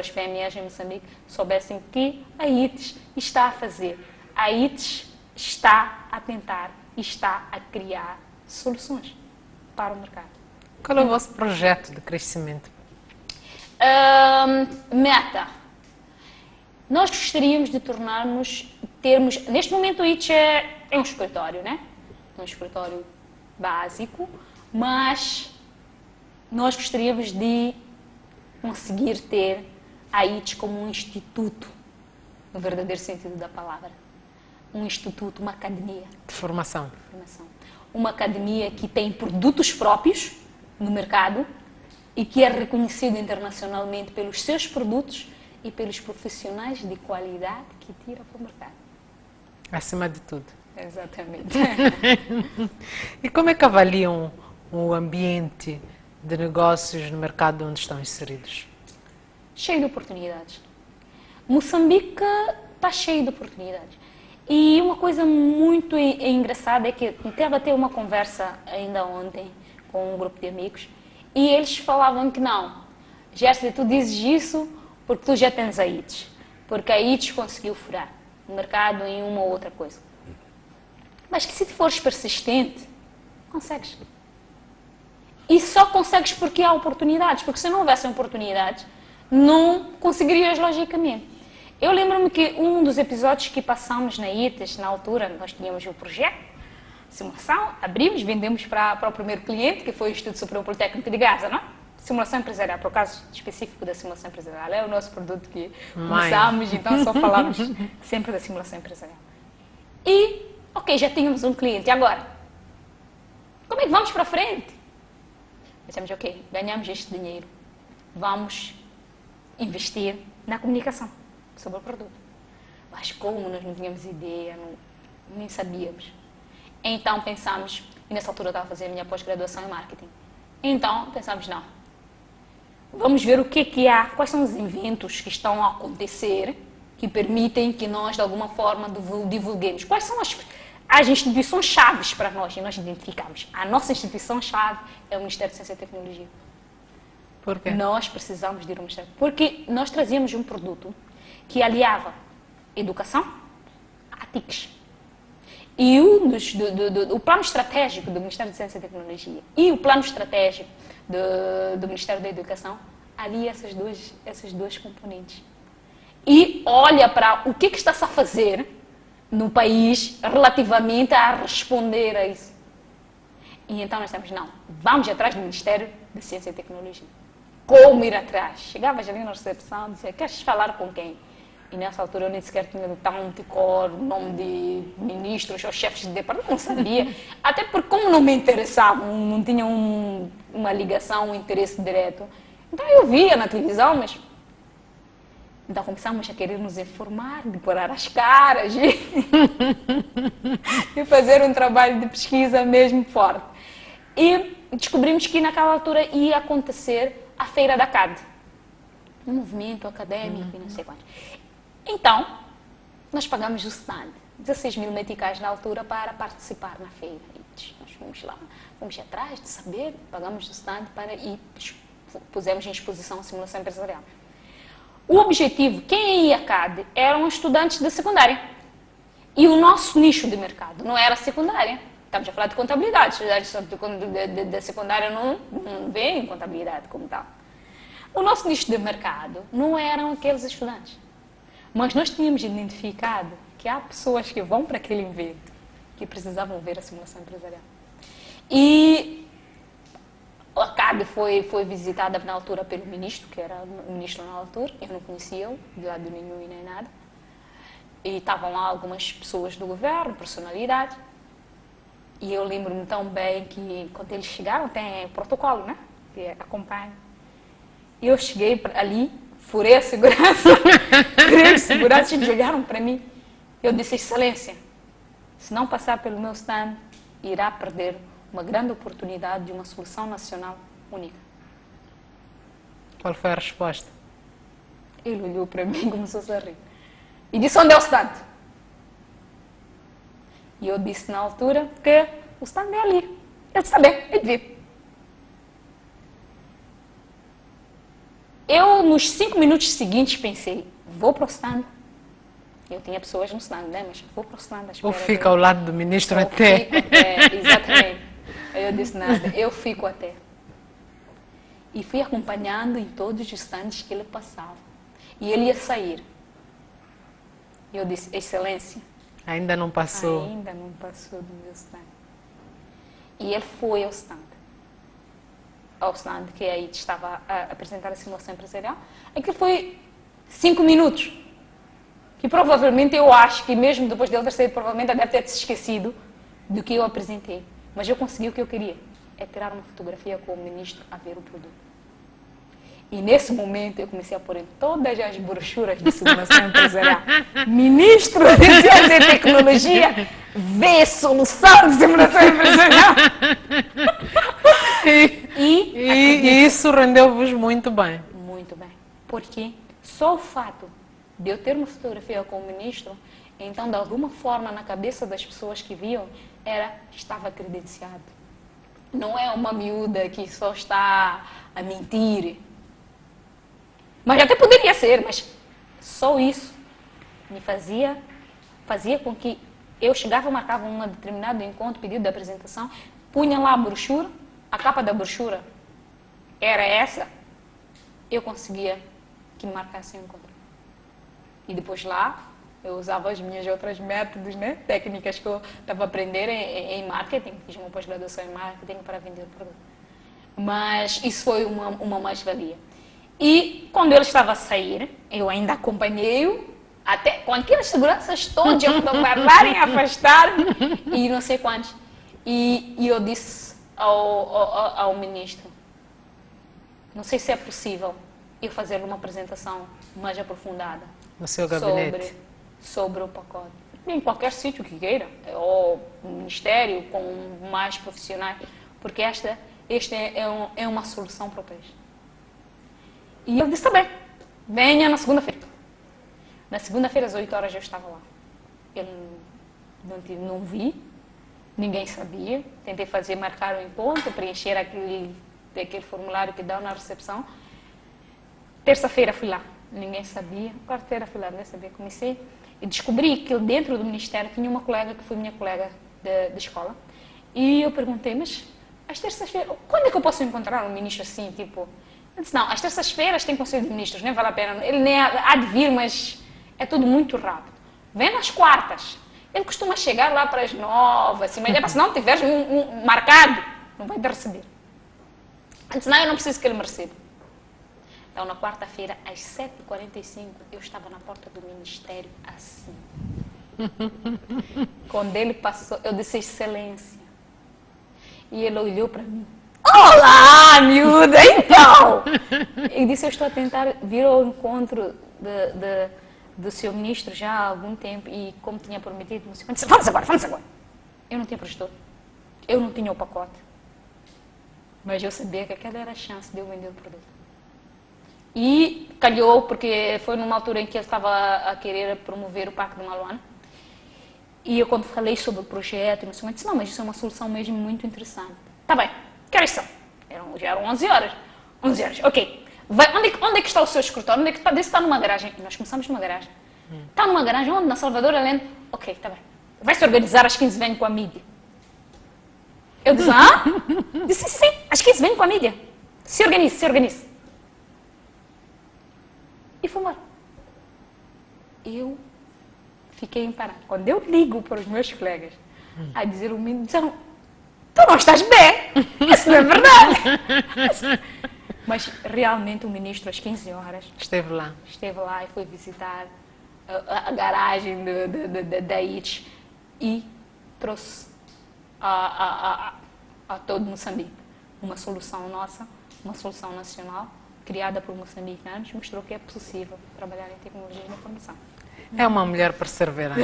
PMEs em Moçambique soubessem que a ITS está a fazer. A ITS está a tentar e está a criar soluções para o mercado. Qual é o vosso projeto de crescimento? Meta. Nós gostaríamos de termos... Neste momento o ITS é um escritório, né? É um escritório básico, mas nós gostaríamos de conseguir ter a ITS como um instituto, no verdadeiro sentido da palavra. Um instituto, uma academia. De formação. Uma academia que tem produtos próprios no mercado e que é reconhecido internacionalmente pelos seus produtos e pelos profissionais de qualidade que tira para o mercado. Acima de tudo. Exatamente. E como é que avaliam o ambiente de negócios no mercado onde estão inseridos? Cheio de oportunidades. Moçambique está cheio de oportunidades. E uma coisa muito engraçada é que teve até uma conversa ainda ontem com um grupo de amigos e eles falavam que não, Gersi, tu dizes isso porque tu já tens a ITES, porque a ITES conseguiu furar o mercado em uma ou outra coisa. Mas que se tu fores persistente, consegues. E só consegues porque há oportunidades, porque se não houvesse oportunidades, não conseguirias logicamente. Eu lembro-me que um dos episódios que passamos na ITES, na altura, nós tínhamos o projeto, simulação, abrimos, vendemos para o primeiro cliente, que foi o Instituto Superior Politécnico de Gaza, não é? Simulação empresarial, por caso específico da simulação empresarial, é o nosso produto que começámos, então só falamos sempre da simulação empresarial. E, ok, já tínhamos um cliente, e agora? Como é que vamos para frente? Pensamos, ok, ganhamos este dinheiro, vamos investir na comunicação sobre o produto. Mas como nós não tínhamos ideia, nem sabíamos. Então pensamos, e nessa altura eu estava a fazer a minha pós-graduação em marketing. Então pensamos, não, vamos ver o que há, quais são os eventos que estão a acontecer que permitem que nós de alguma forma divulguemos. Quais são as instituições chaves para nós, e nós identificamos. A nossa instituição-chave é o Ministério de Ciência e Tecnologia. Por quê? Nós precisamos de ir ao Ministério. Porque nós trazíamos um produto que aliava educação a TICs. E o plano estratégico do Ministério de Ciência e Tecnologia e o plano estratégico do Ministério da Educação alia essas duas componentes. E olha para o que está-se a fazer no país relativamente a responder a isso. E então nós dissemos, não, vamos atrás do Ministério da Ciência e Tecnologia. Como ir atrás? Chegavas ali na recepção, dizia, queres falar com quem? E nessa altura eu nem sequer tinha tão de cor, o nome de ministros ou chefes de departamento, não sabia. Até porque como não me interessavam, não tinha uma ligação, um interesse direto. Então eu via na televisão, mas... Então começamos a querer nos informar, decorar as caras e fazer um trabalho de pesquisa mesmo forte. E descobrimos que naquela altura ia acontecer a Feira da CAD, um movimento académico e não sei quanto. Então, nós pagamos o stand, 16 mil meticais na altura para participar na feira. Nós fomos lá, fomos atrás de saber, pagamos o stand e pusemos em exposição a simulação empresarial. O objetivo, quem ia à CAD eram estudantes da secundária. E o nosso nicho de mercado não era secundária. Estamos a falar de contabilidade. Estudantes da secundária não veem contabilidade como tal. O nosso nicho de mercado não eram aqueles estudantes. Mas nós tínhamos identificado que há pessoas que vão para aquele evento que precisavam ver a simulação empresarial. E a CAD foi visitada na altura pelo ministro, que era o ministro na altura, eu não conhecia-o, de lado nenhum e nem nada. E estavam lá algumas pessoas do governo, personalidade. E eu lembro-me tão bem que quando eles chegaram, tem protocolo, né? Que acompanha. E eu cheguei ali, furei a segurança, três seguranças chegaram para mim. Eu disse, excelência, se não passar pelo meu stand, irá perder uma grande oportunidade de uma solução nacional única. Qual foi a resposta? Ele olhou para mim e começou a rir. E disse, onde é o stand? E eu disse na altura que o stand é ali. Ele disse, bem, ele viu. Eu, nos 5 minutos seguintes, pensei, vou para o stand. Eu tinha pessoas no stand, né? Mas vou para o stand. Ou fica ao lado do ministro até. Exatamente. Eu disse nada, eu fico até. E fui acompanhando em todos os stands que ele passava. E ele ia sair. E eu disse, excelência. Ainda não passou. Ainda não passou do meu stand. E ele foi ao stand. Ao stand que aí estava a apresentar a simulação empresarial. Aquilo foi 5 minutos. Que provavelmente eu acho que mesmo depois dele ter saído, provavelmente deve ter se esquecido do que eu apresentei. Mas eu consegui o que eu queria. É tirar uma fotografia com o ministro a ver o produto. E nesse momento eu comecei a pôr em todas as brochuras de simulação empresarial. Ministro de Ciência e Tecnologia vê solução de simulação empresarial. E isso rendeu-vos muito bem. Muito bem. Porque só o fato de eu ter uma fotografia com o ministro, Então, de alguma forma, na cabeça das pessoas que viam, estava credenciado. Não é uma miúda que só está a mentir. Mas até poderia ser, mas só isso me fazia com que eu chegava, marcava um determinado encontro, pedido de apresentação, punha lá a brochura, a capa da brochura era essa, eu conseguia que me marcasse um encontro. E depois lá, eu usava as minhas outras métodos, né? Técnicas que eu estava a aprender em marketing, fiz uma pós-graduação em marketing para vender o produto. Mas isso foi uma mais-valia. E quando ele estava a sair, eu ainda acompanhei-o, até com aquelas seguranças todas, eu pararem, afastar-me, e não sei quantos. E eu disse ao ministro, não sei se é possível eu fazer uma apresentação mais aprofundada no seu gabinete sobre o pacote. Em qualquer sítio que queira, ou no ministério, com mais profissionais, porque esta é uma solução para o país. E eu disse, tá bem, venha na segunda-feira. Na segunda-feira, às 8 horas, eu estava lá. Eu não vi, ninguém sabia. Tentei marcar o encontro, preencher aquele formulário que dá na recepção. Terça-feira fui lá, ninguém sabia. Quarta-feira fui lá, ninguém sabia. Comecei e descobri que dentro do ministério tinha uma colega que foi minha colega de escola. E eu perguntei, mas às terças-feiras, quando é que eu posso encontrar um ministro assim, tipo... Eu disse, não, às terças-feiras tem conselho de ministros, nem vale a pena. Ele nem há de vir, mas é tudo muito rápido. Vem nas quartas. Ele costuma chegar lá para as 9, assim, mas se não tiveres marcado, não vai te receber. Eu disse, não, eu não preciso que ele me receba. Então, na quarta-feira, às 7h45, eu estava na porta do ministério assim. Quando ele passou, eu disse, excelência. E ele olhou para mim. Olá, miúda, então! E disse, eu estou a tentar vir ao encontro do seu ministro já há algum tempo e como tinha prometido, não sei quanto, vamos agora. Eu não tinha projetor, eu não tinha o pacote, mas eu sabia que aquela era a chance de eu vender o produto. E calhou, porque foi numa altura em que eu estava a querer promover o Parque de Maluana, e eu quando falei sobre o projeto, não sei quanto, disse, não, mas isso é uma solução mesmo muito interessante. Tá bem, que horas são? Já eram 11 horas. 11 horas, ok. Onde é que está o seu escritório? Onde é que está? Disse que está numa garagem. E nós começamos numa garagem. Está numa garagem onde? Na Salvador Allende. Ok, está bem. Vai-se organizar às 15 vem com a mídia. Eu disse, Disse, sim, às 15 vem com a mídia. Se organize. E foi embora. Eu fiquei em parada. Quando eu ligo para os meus colegas a dizer o mínimo, disseram, tu não estás bem. Isso não é verdade. Mas realmente o ministro às 15 horas esteve lá e foi visitar a garagem da ITS e trouxe a todo Moçambique uma solução nossa, uma solução nacional criada por moçambicanos, mostrou que é possível trabalhar em tecnologia de informação. É uma mulher perseverante.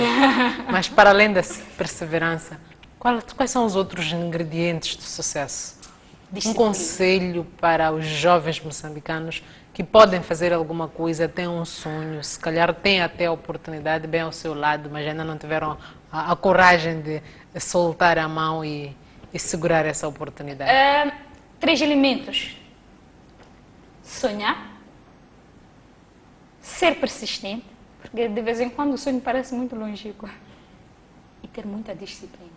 Mas para além da perseverança, quais são os outros ingredientes do sucesso? Disciplina. Um conselho para os jovens moçambicanos que podem fazer alguma coisa, têm um sonho, se calhar têm até a oportunidade bem ao seu lado, mas ainda não tiveram a coragem de soltar a mão e segurar essa oportunidade. 3 elementos. Sonhar, ser persistente, porque de vez em quando o sonho parece muito longínquo, e ter muita disciplina.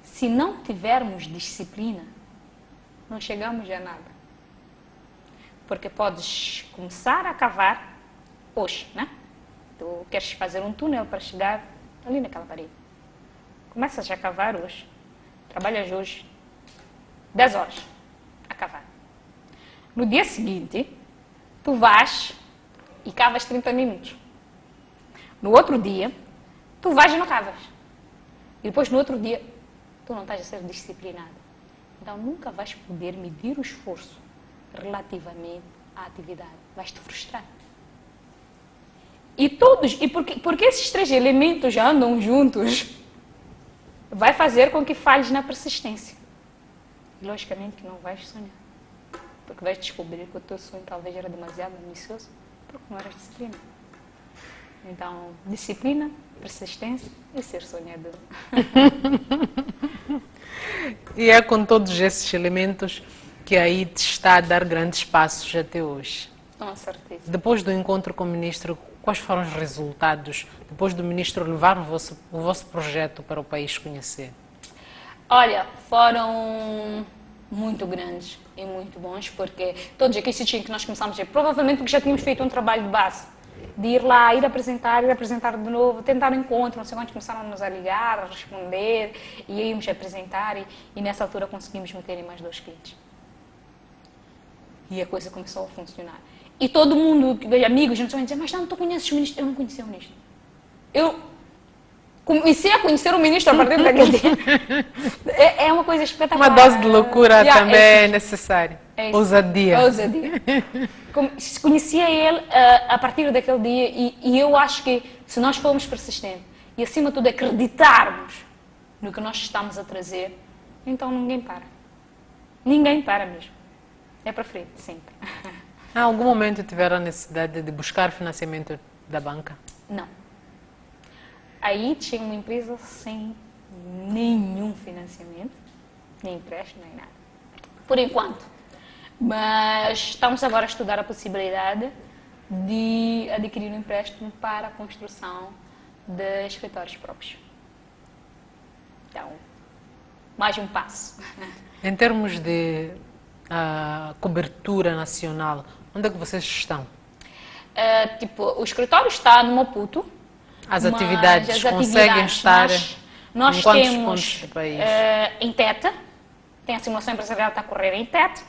Se não tivermos disciplina, não chegamos a nada. Porque podes começar a cavar hoje, né? Tu queres fazer um túnel para chegar ali naquela parede. Começas a cavar hoje, trabalhas hoje 10 horas a cavar. No dia seguinte, tu vais e cavas 30 minutos. No outro dia, tu vais e não cavas. E depois no outro dia, tu não estás a ser disciplinado. Então nunca vais poder medir o esforço relativamente à atividade. Vais te frustrar. E porque esses 3 elementos já andam juntos, vai fazer com que falhes na persistência. Logicamente que não vais sonhar. Porque vais descobrir que o teu sonho talvez era demasiado ambicioso, porque não eras disciplinado. Então, disciplina, persistência e ser sonhador. E é com todos esses elementos que a ITES está a dar grandes passos até hoje. Com certeza. Depois do encontro com o ministro, quais foram os resultados? Depois do ministro levar o vosso projeto para o país conhecer? Olha, foram muito grandes e muito bons, porque todos aqueles sítios que nós começamos a ir, provavelmente porque já tínhamos feito um trabalho de base, de ir lá, ir apresentar de novo, tentar um encontro, não sei quantos começaram-nos a ligar, a responder, e íamos apresentar, e nessa altura conseguimos meter em mais 2 clientes. E a coisa começou a funcionar. E todo mundo, amigos, a gente vai dizer, mas não, tu conheces o ministro? Eu não conhecia o ministro. Eu comecei a conhecer o ministro a partir daquele dia. É uma coisa espetacular. Uma dose de loucura também é necessária. Ousadia. Ousadia. Conhecia ele a partir daquele dia e eu acho que se nós formos persistentes e acima de tudo acreditarmos no que nós estamos a trazer, então ninguém para. Ninguém para mesmo. É para frente, sempre. Em algum momento tiveram a necessidade de buscar financiamento da banca? Não. Aí tinha uma empresa sem nenhum financiamento, nem empréstimo, nem nada. Por enquanto. Mas estamos agora a estudar a possibilidade de adquirir um empréstimo para a construção de escritórios próprios. Então, mais um passo. Em termos de cobertura nacional, onde é que vocês estão? O escritório está no Maputo. As atividades conseguem estar nós em quantos temos pontos do país? Em Tete, tem a simulação empresarial que está a correr em Tete,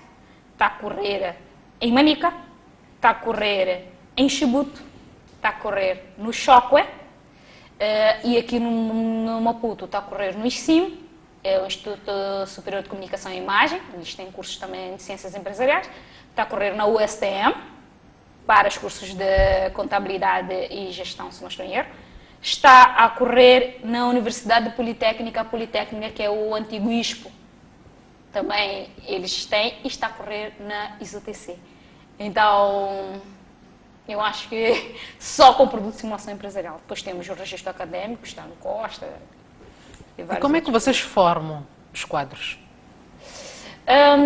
está a correr em Manica, está a correr em Chibuto, está a correr no Chocwe, e aqui no Maputo está a correr no ICIM, é o Instituto Superior de Comunicação e Imagem, eles têm cursos também de Ciências Empresariais, está a correr na USTM, para os cursos de Contabilidade e Gestão, se não estou em erro. Está a correr na Universidade Politécnica, que é o antigo ISPO. Também eles têm, e está a correr na ISOTC. Então, eu acho que só com produto de simulação empresarial. Depois temos o registro acadêmico, está no Costa. E como é que vocês formam os quadros?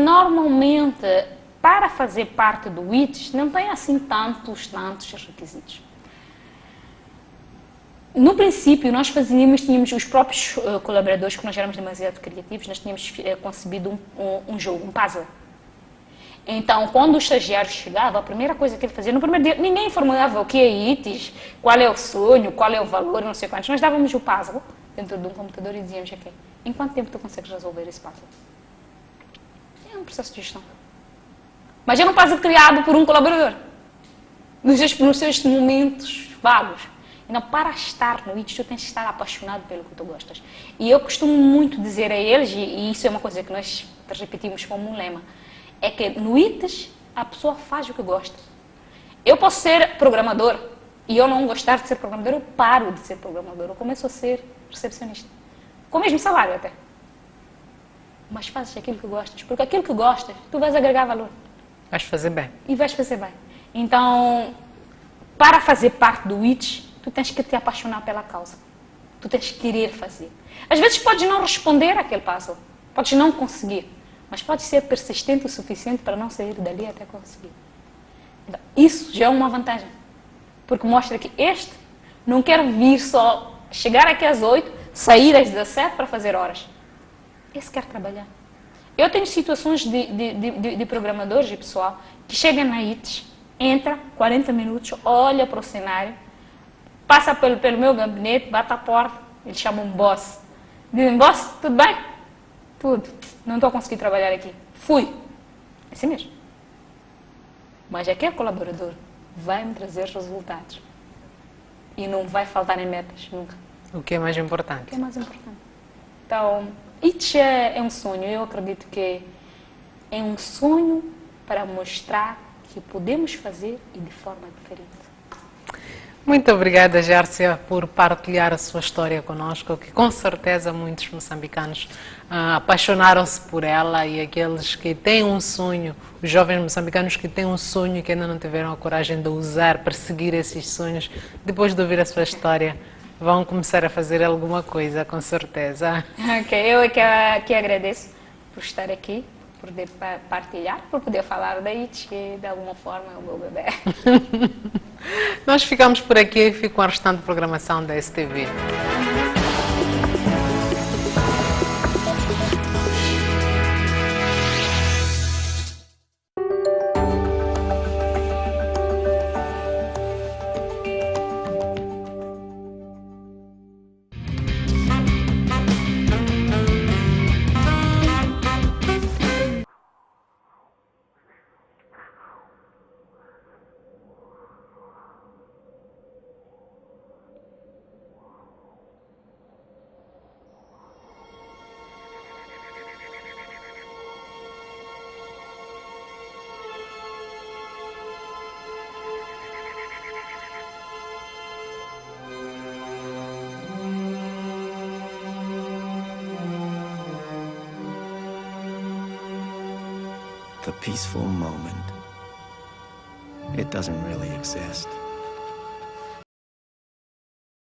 Normalmente, para fazer parte do ITES, não tem assim tantos requisitos. No princípio, nós tínhamos os próprios colaboradores, porque nós éramos demasiado criativos, nós tínhamos concebido um jogo, um puzzle. Então, quando o estagiário chegava, a primeira coisa que ele fazia, no primeiro dia, ninguém formulava o que é ITES, qual é o sonho, qual é o valor, não sei quantos. Nós dávamos o puzzle dentro de um computador e dizíamos, ok, em quanto tempo tu consegues resolver esse puzzle? É um processo de gestão. Mas é um puzzle criado por um colaborador, nos seus momentos vagos. Então, para estar no ITES, tu tens que estar apaixonado pelo que tu gostas. E eu costumo muito dizer a eles, e isso é uma coisa que nós repetimos como um lema, é que no ITES a pessoa faz o que gosta. Eu posso ser programador e eu não gostar de ser programador, eu paro de ser programador, eu começo a ser recepcionista. Com o mesmo salário até. Mas fazes aquilo que gostas, porque aquilo que gostas, tu vais agregar valor. Vais fazer bem. E vais fazer bem. Então, para fazer parte do ITES, tu tens que te apaixonar pela causa. Tu tens que querer fazer. Às vezes podes não responder àquele puzzle, podes não conseguir, mas podes ser persistente o suficiente para não sair dali até conseguir. Então, isso já é uma vantagem, porque mostra que não quer vir só, chegar aqui às 8, sair às 17 para fazer horas. Esse quer trabalhar. Eu tenho situações de programadores e pessoal que chegam na ITES, entra 40 minutos, olha para o cenário, passa pelo meu gabinete, bate a porta, eles chamam um boss. Dizem, boss, tudo bem? Tudo. Não estou a conseguir trabalhar aqui. Fui. É assim mesmo. Mas aquele colaborador vai me trazer resultados. E não vai faltar em metas, nunca. O que é mais importante? O que é mais importante. Então, ITES é um sonho. Eu acredito que é um sonho para mostrar que podemos fazer e de forma diferente. Muito obrigada, Járcia, por partilhar a sua história conosco, que com certeza muitos moçambicanos apaixonaram-se por ela, e aqueles que têm um sonho, os jovens moçambicanos que têm um sonho e que ainda não tiveram a coragem de usar, perseguir esses sonhos, depois de ouvir a sua história, vão começar a fazer alguma coisa, com certeza. Ok, eu é que agradeço por estar aqui, por poder partilhar, por poder falar da ITS, que de alguma forma é o meu bebê. Nós ficamos por aqui, fico com a restante programação da STV. The peaceful moment. It doesn't really exist.